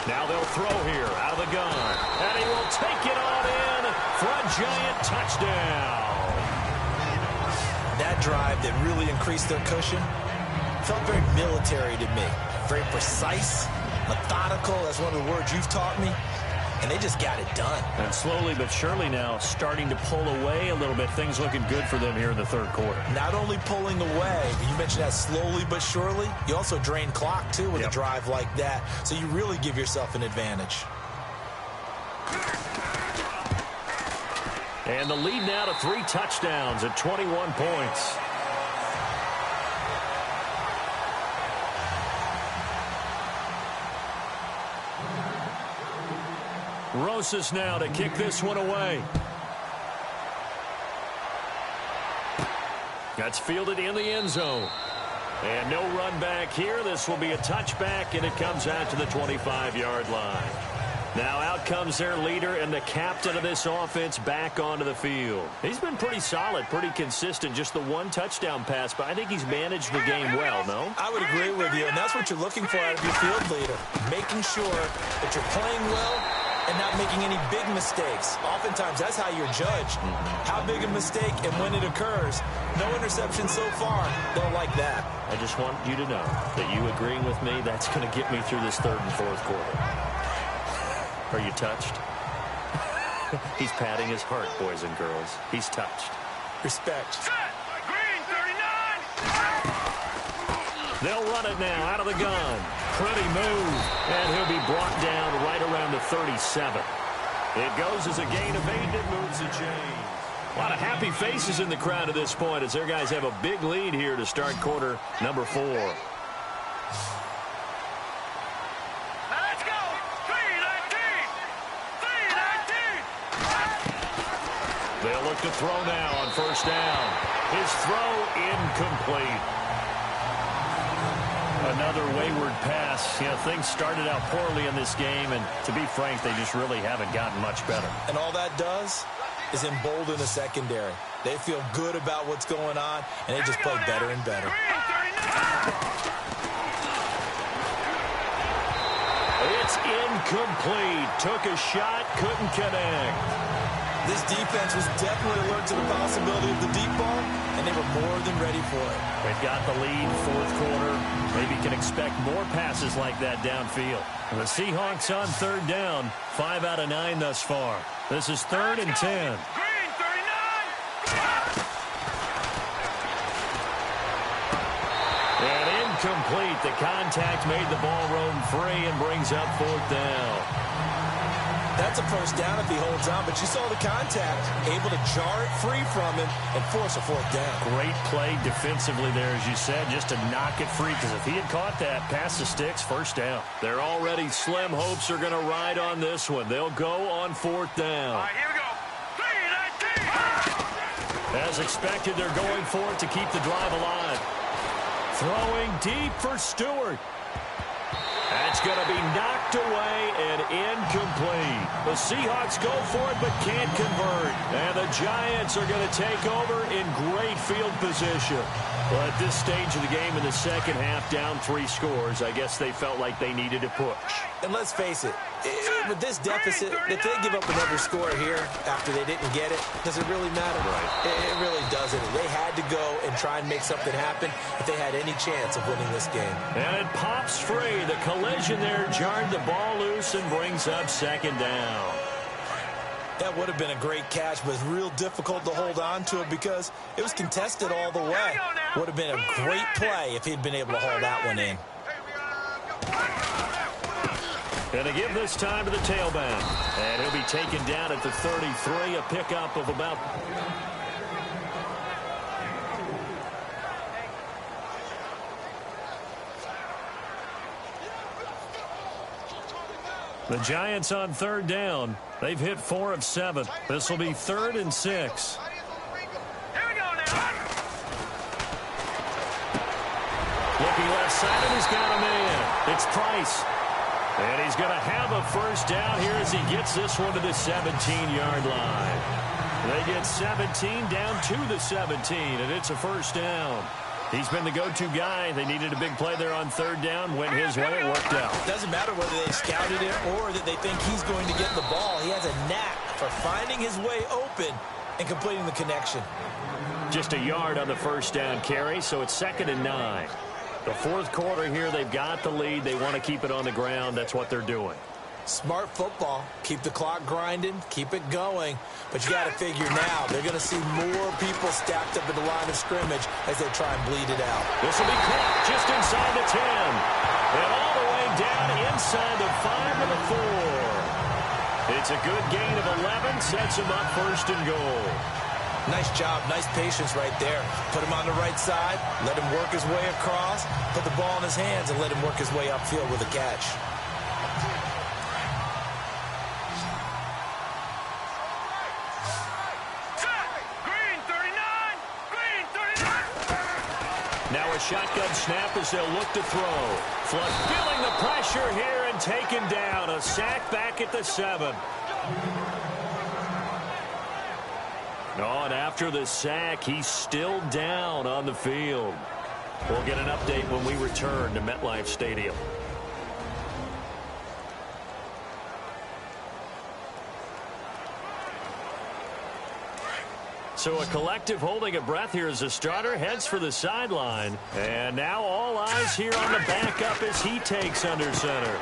Now they'll throw here out of the gun. And he will take it on in for a giant touchdown. That drive that really increased their cushion felt very military to me. Very precise, methodical. That's one of the words you've taught me. And they just got it done. And slowly but surely now starting to pull away a little bit. Things looking good for them here in the 3rd quarter. Not only pulling away, but you mentioned that slowly but surely. You also drain clock, too, with a drive like that. So you really give yourself an advantage. And the lead now to 3 touchdowns at 21 points. Rosas now to kick this one away. That's fielded in the end zone. And no run back here. This will be a touchback, and it comes out to the 25-yard line. Now out comes their leader and the captain of this offense back onto the field. He's been pretty solid, pretty consistent. Just the 1 touchdown pass, but I think he's managed the game well, no? I would agree with you, and that's what you're looking for out of your field leader. Making sure that you're playing well and not making any big mistakes. Oftentimes, that's how you're judged. How big a mistake and when it occurs. No interception so far. Don't like that. I just want you to know that you agreeing with me, that's going to get me through this 3rd and 4th quarter. Are you touched? He's patting his heart, boys and girls. He's touched. Respect. Green 39. They'll run it now out of the gun. Pretty move. And he'll be brought down right around the 37. It goes as a gain of 8. It moves the chain. A lot of happy faces in the crowd at this point as their guys have a big lead here to start quarter number 4. Let's go. 3-19. They'll look to throw now on 1st down. His throw incomplete. Another wayward pass. You know, things started out poorly in this game, and to be frank, they just really haven't gotten much better. And all that does is embolden the secondary. They feel good about what's going on, and they just play better and better. It's incomplete. Took a shot, couldn't connect. This defense was definitely alert to the possibility of the deep ball, and they were more than ready for it. They've got the lead, fourth quarter. Maybe can expect more passes like that downfield. And the Seahawks on third down, 5 out of 9 thus far. This is 3rd and 10. Green 39. And incomplete. The contact made the ball roam free and brings up 4th down. That's a first down if he holds on, but you saw the contact, able to jar it free from him and force a 4th down. Great play defensively there, as you said, just to knock it free, because if he had caught that, past the sticks, first down. They're already slim hopes are going to ride on this one. They'll go on 4th down. All right, here we go. 3-19. As expected, they're going for it to keep the drive alive. Throwing deep for Stewart. That's going to be knocked away and incomplete. The Seahawks go for it but can't convert. And the Giants are going to take over in great field position. Well, at this stage of the game in the second half, down 3 scores, I guess they felt like they needed to push. And let's face it, with this deficit, if they give up another score here after they didn't get it, does it really matter? Right. It really doesn't. They had to go and try and make something happen if they had any chance of winning this game. And it pops free. The collision there jarred the ball loose and brings up 2nd down. That would have been a great catch, but it's real difficult to hold on to it because it was contested all the way. Would have been a great play if he'd been able to hold that one in. Going to give this time to the tailback. And he'll be taken down at the 33, a pickup of about... The Giants on 3rd down. They've hit 4 of 7. This will be 3rd and 6. Here we go now. Looking left side, and he's got a man. It's Price. And he's going to have a first down here as he gets this one to the 17-yard line. They get 17 down to the 17, and it's a first down. He's been the go-to guy. They needed a big play there on 3rd down. Went his way. It worked out. Doesn't matter whether they scouted it or that they think he's going to get the ball. He has a knack for finding his way open and completing the connection. Just a yard on the first down carry, so it's 2nd and 9. The 4th quarter here, they've got the lead. They want to keep it on the ground. That's what they're doing. Smart football. Keep the clock grinding. Keep it going. But you got to figure now they're going to see more people stacked up in the line of scrimmage as they try and bleed it out. This will be caught just inside the 10. And all the way down inside the 5 and the 4. It's a good gain of 11. Sets him up 1st and goal. Nice job. Nice patience right there. Put him on the right side. Let him work his way across. Put the ball in his hands and let him work his way upfield with a catch. Now a shotgun snap as they'll look to throw. Flood feeling the pressure here and taken down. A sack back at the 7. Oh, and after the sack, he's still down on the field. We'll get an update when we return to MetLife Stadium. So a collective holding of breath here as the starter heads for the sideline. And now all eyes here on the backup as he takes under center.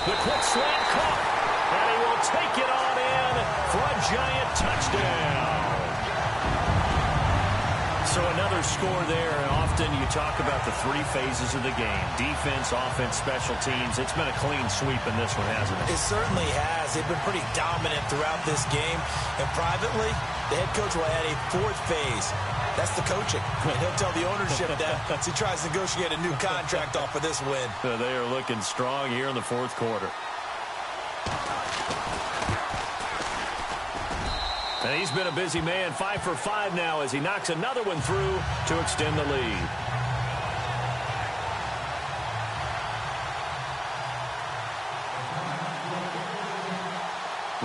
The quick slant caught. And he will take it on in for a Giant touchdown. So another score there. And often you talk about the 3 phases of the game. Defense, offense, special teams. It's been a clean sweep in this one, hasn't it? It certainly has. They've been pretty dominant throughout this game. And privately, the head coach will add a 4th phase. That's the coaching. And he'll tell the ownership that as he tries to negotiate a new contract off of this win. They are looking strong here in the 4th quarter. And he's been a busy man, 5 for 5 now as he knocks another one through to extend the lead.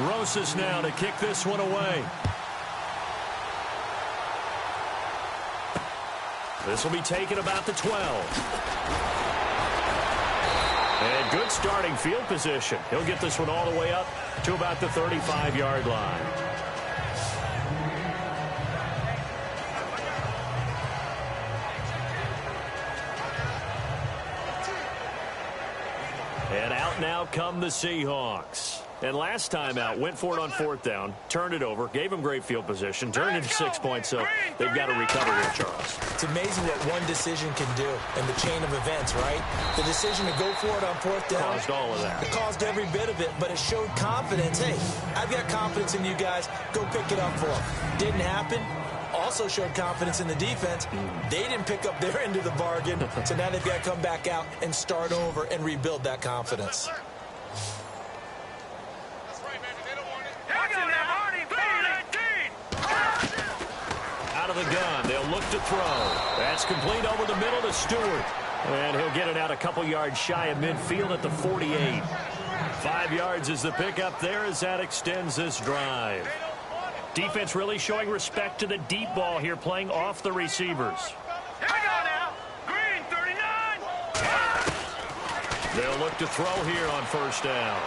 Rosas now to kick this one away. This will be taken about the 12. And good starting field position. He'll get this one all the way up to about the 35-yard line. And out now come the Seahawks. And last time out, went for it on 4th down, turned it over, gave them great field position, turned into 6 points, so they've got to recover here, Charles. It's amazing what one decision can do in the chain of events, right? The decision to go for it on 4th down. Caused all of that. It caused every bit of it, but it showed confidence. Hey, I've got confidence in you guys. Go pick it up for them. Didn't happen. Also showed confidence in the defense. They didn't pick up their end of the bargain, so now they've got to come back out and start over and rebuild that confidence. Out of the gun, they'll look to throw. That's complete over the middle to Stewart. And he'll get it out a couple yards shy of midfield at the 48. 5 yards is the pickup there as that extends this drive. Defense really showing respect to the deep ball here, playing off the receivers. Here we go now. Green, 39. They'll look to throw here on 1st down.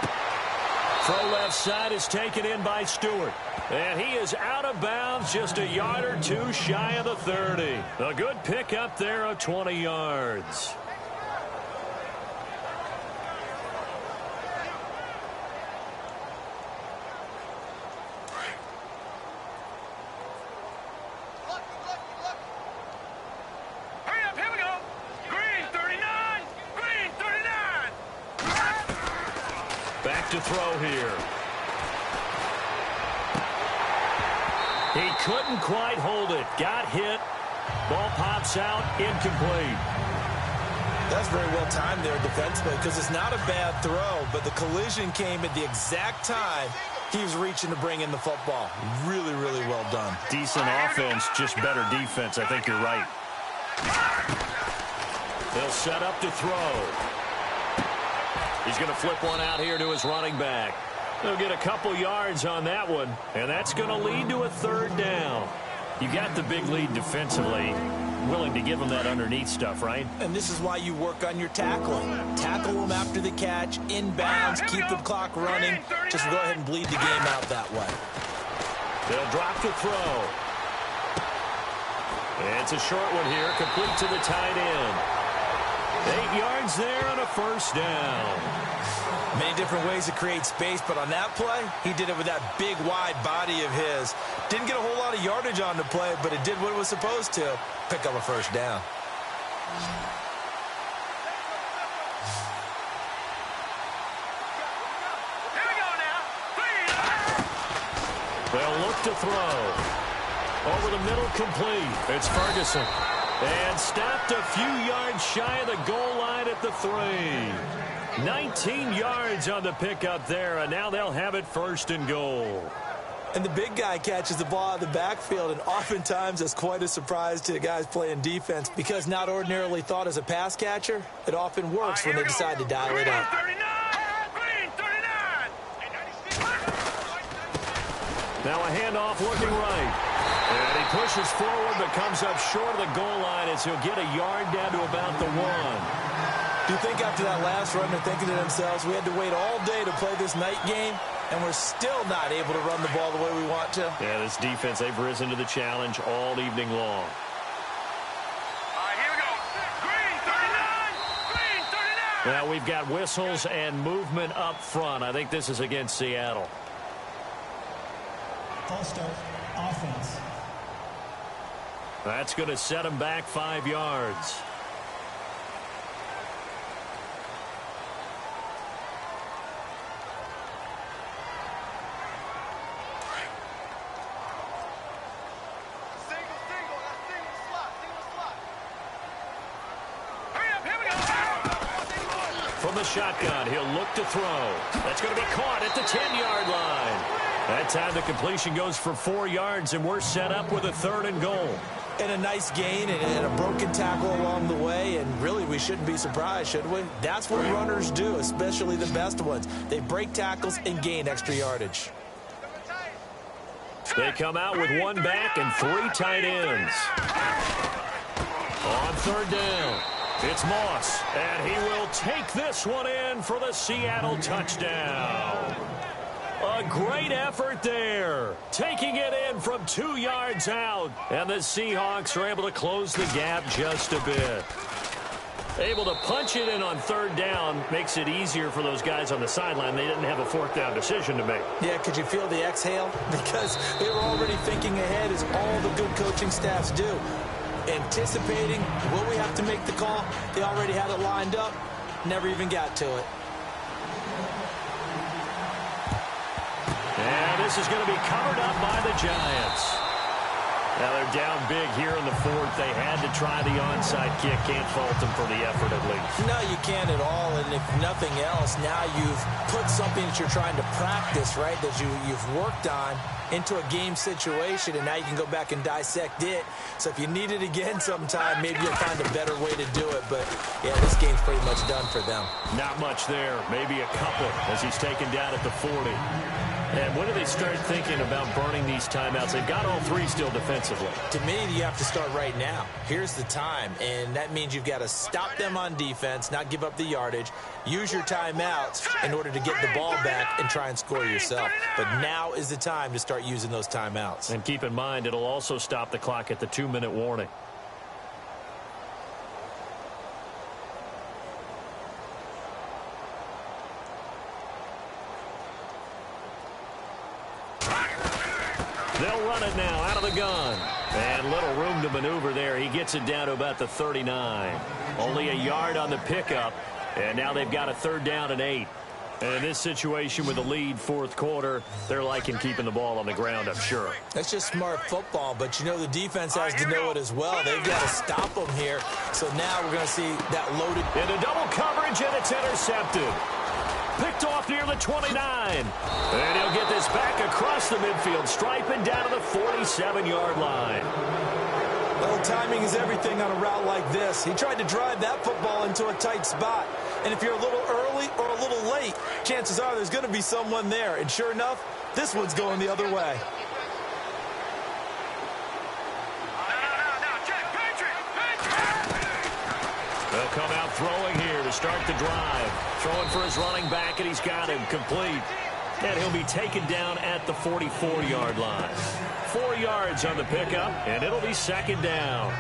Throw left side is taken in by Stewart. And he is out of bounds, just a yard or two shy of the 30. A good pickup there of 20 yards. Hurry up, here we go. Green, 39. Green, 39. Back to throw here. He couldn't quite hold it. Got hit. Ball pops out. Incomplete. That's very well timed there defensively because it's not a bad throw, but the collision came at the exact time he was reaching to bring in the football. Really, really well done. Decent offense, just better defense. I think you're right. They'll set up to throw. He's going to flip one out here to his running back. They'll get a couple yards on that one, and that's going to lead to a 3rd down. You got the big lead defensively, willing to give them that underneath stuff, right? And this is why you work on your tackling. Tackle them after the catch, inbounds, keep the clock running. Just go ahead and bleed the game out that way. They'll drop the throw. It's a short one here, complete to the tight end. 8 yards there on a 1st down. Many different ways to create space, but on that play, he did it with that big, wide body of his. Didn't get a whole lot of yardage on the play, but it did what it was supposed to. Pick up a 1st down. Here we go now. Green. They'll look to throw. Over the middle, complete. It's Ferguson. And stopped a few yards shy of the goal line at the 3. 19 yards on the pickup there, and now they'll have it 1st and goal. And the big guy catches the ball out of the backfield, and oftentimes that's quite a surprise to the guys playing defense because not ordinarily thought as a pass catcher, it often works when they decide to dial it up. Green, 39. Now a handoff looking right. And he pushes forward but comes up short of the goal line as he'll get a yard down to about the 1. Do you think after that last run they're thinking to themselves, we had to wait all day to play this night game, and we're still not able to run the ball the way we want to? Yeah, this defense, they've risen to the challenge all evening long. All right, here we go. Green, 39. Green, 39. Now we've got whistles and movement up front. I think this is against Seattle. False start, offense. That's going to set him back 5 yards. From the shotgun, he'll look to throw. That's going to be caught at the 10-yard line. That time the completion goes for 4 yards, and we're set up with a 3rd and goal. And a nice gain and a broken tackle along the way, and really we shouldn't be surprised, should we? That's what runners do, especially the best ones. They break tackles and gain extra yardage. They come out with 1 back and 3 tight ends. On 3rd down, it's Moss, and he will take this one in for the Seattle touchdown. A great effort there, taking it in from 2 yards out, and the Seahawks are able to close the gap just a bit. Able to punch it in on third down makes it easier for those guys on the sideline. They didn't have a fourth down decision to make. Yeah, could you feel the exhale? Because they were already thinking ahead, as all the good coaching staffs do. Anticipating, will we have to make the call? They already had it lined up. Never even got to it. And this is going to be covered up by the Giants. Now they're down big here in the fourth. They had to try the onside kick. Can't fault them for the effort at least. No, you can't at all. And if nothing else, now you've put something that you're trying to practice, right, that you've worked on into a game situation, and now you can go back and dissect it. So if you need it again sometime, maybe you'll find a better way to do it. But, yeah, this game's pretty much done for them. Not much there. Maybe a couple as he's taken down at the 40. And when do they start thinking about burning these timeouts? They've got all three still defensively. To me, you have to start right now. Here's the time, and that means you've got to stop them on defense, not give up the yardage, use your timeouts in order to get the ball back and try and score yourself. But now is the time to start using those timeouts. And keep in mind, it'll also stop the clock at the 2-minute warning. They'll run it now out of the gun. And little room to maneuver there. He gets it down to about the 39. Only a yard on the pickup. And now they've got a third down and 8. And in this situation with the lead fourth quarter, they're liking keeping the ball on the ground, I'm sure. That's just smart football, but you know the defense has to know it as well. They've got to stop them here. So now we're going to see that loaded. Into double coverage, and it's intercepted. Picked off near the 29. And he'll get this back across the midfield, striping down to the 47-yard line. Well, timing is everything on a route like this. He tried to drive that football into a tight spot. And if you're a little early or a little late, chances are there's going to be someone there. And sure enough, this one's going the other way. They'll come out throwing here to start the drive. Throwing for his running back, and he's got him complete. And he'll be taken down at the 44-yard line. 4 yards on the pickup, and it'll be second down.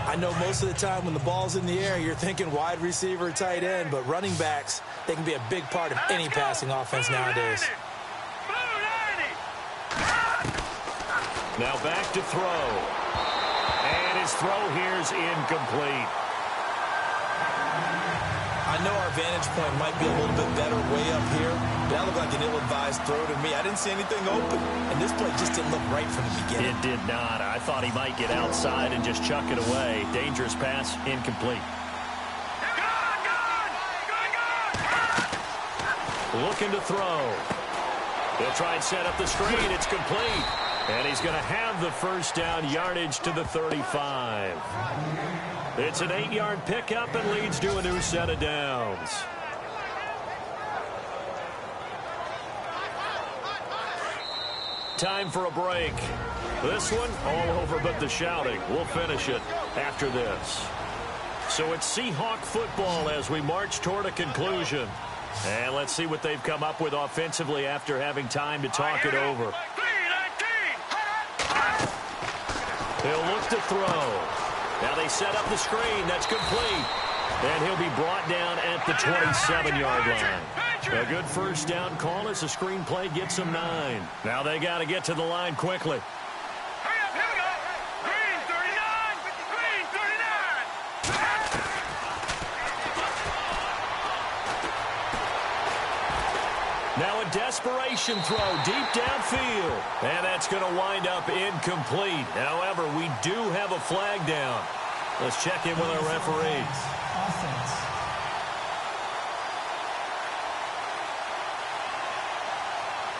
I know most of the time when the ball's in the air, you're thinking wide receiver, tight end, but running backs, they can be a big part of any passing offense nowadays. Now back to throw. And his throw here's incomplete. I know our vantage point might be a little bit better way up here, but that looked like an ill-advised throw to me. I didn't see anything open, and this play just didn't look right from the beginning. It did not. I thought he might get outside and just chuck it away. Dangerous pass, incomplete. Looking to throw. He'll try and set up the screen. It's complete. And he's going to have the first down yardage to the 35. It's an 8-yard pickup and leads to a new set of downs. Time for a break. This one all over but the shouting. We'll finish it after this. So it's Seahawk football as we march toward a conclusion. And let's see what they've come up with offensively after having time to talk it over. He'll look to throw. Now they set up the screen. That's complete. And he'll be brought down at the 27-yard line. A good first down call as the screen play gets them 9. Now they got to get to the line quickly. Hurry up, here we go. Green 39. Green 39. Now a desperation throw deep downfield. And that's going to wind up incomplete. However, we do have a flag down. Let's check in with our referee. Offense.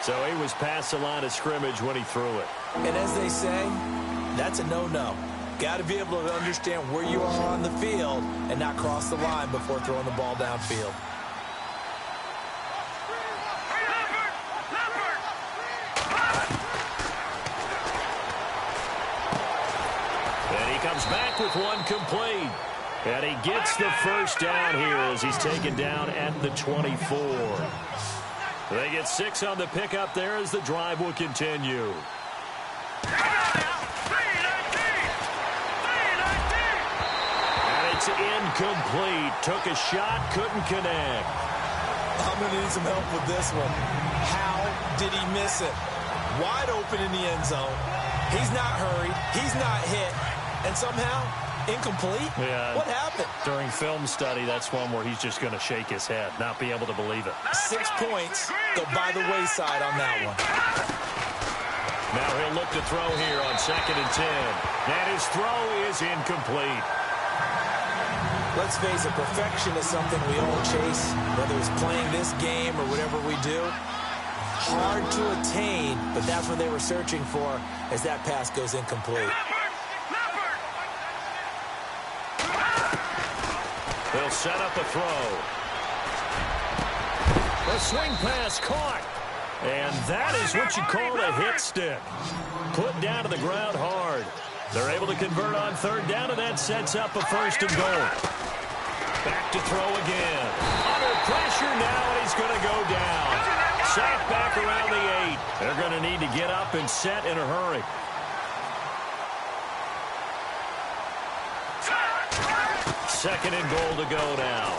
So he was past the line of scrimmage when he threw it. And as they say, that's a no-no. Got to be able to understand where you are on the field and not cross the line before throwing the ball downfield. And he comes back with one complete. And he gets the first down here as he's taken down at the 24. They get 6 on the pickup there as the drive will continue. And it's is incomplete. Took a shot, couldn't connect. I'm going to need some help with this one. How did he miss it? Wide open in the end zone. He's not hurried. He's not hit. And somehow, incomplete? Yeah. What happened? During film study, that's one where he's just going to shake his head, not be able to believe it. 6 points go by the wayside on that one. Now he'll look to throw here on 2nd and 10. And his throw is incomplete. Let's face it, perfection is something we all chase, whether it's playing this game or whatever we do. Hard to attain, but that's what they were searching for as that pass goes incomplete. They'll set up a throw. A swing pass caught. And that is what you call a hit stick. Put down to the ground hard. They're able to convert on 3rd down, and that sets up a 1st and goal. Back to throw again. Under pressure now, and he's going to go down. Sacked back around the 8. They're going to need to get up and set in a hurry. Second and goal to go now.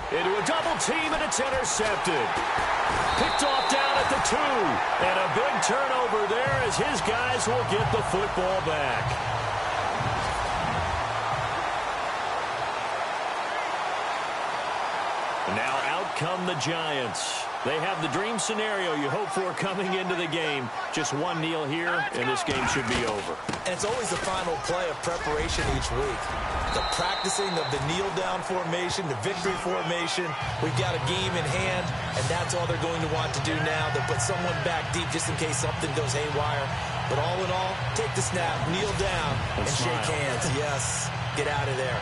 Into a double team, and it's intercepted. Picked off down at the 2. And a big turnover there as his guys will get the football back. And now out come the Giants. They have the dream scenario you hope for coming into the game. Just one kneel here, and this game should be over. And it's always the final play of preparation each week. The practicing of the kneel-down formation, the victory formation. We've got a game in hand, and that's all they're going to want to do now. They'll put someone back deep just in case something goes haywire. But all in all, take the snap, kneel down, and shake hands. Yes, get out of there.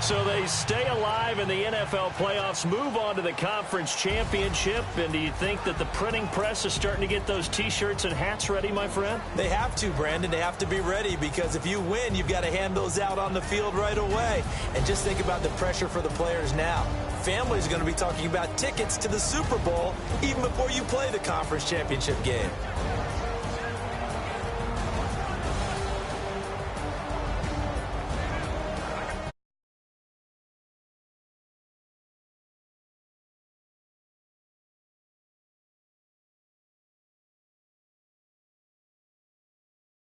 So they stay alive in the NFL playoffs, move on to the conference championship. And do you think that the printing press is starting to get those T-shirts and hats ready, my friend? They have to, Brandon. They have to be ready because if you win, you've got to hand those out on the field right away. And just think about the pressure for the players now. Families are going to be talking about tickets to the Super Bowl even before you play the conference championship game.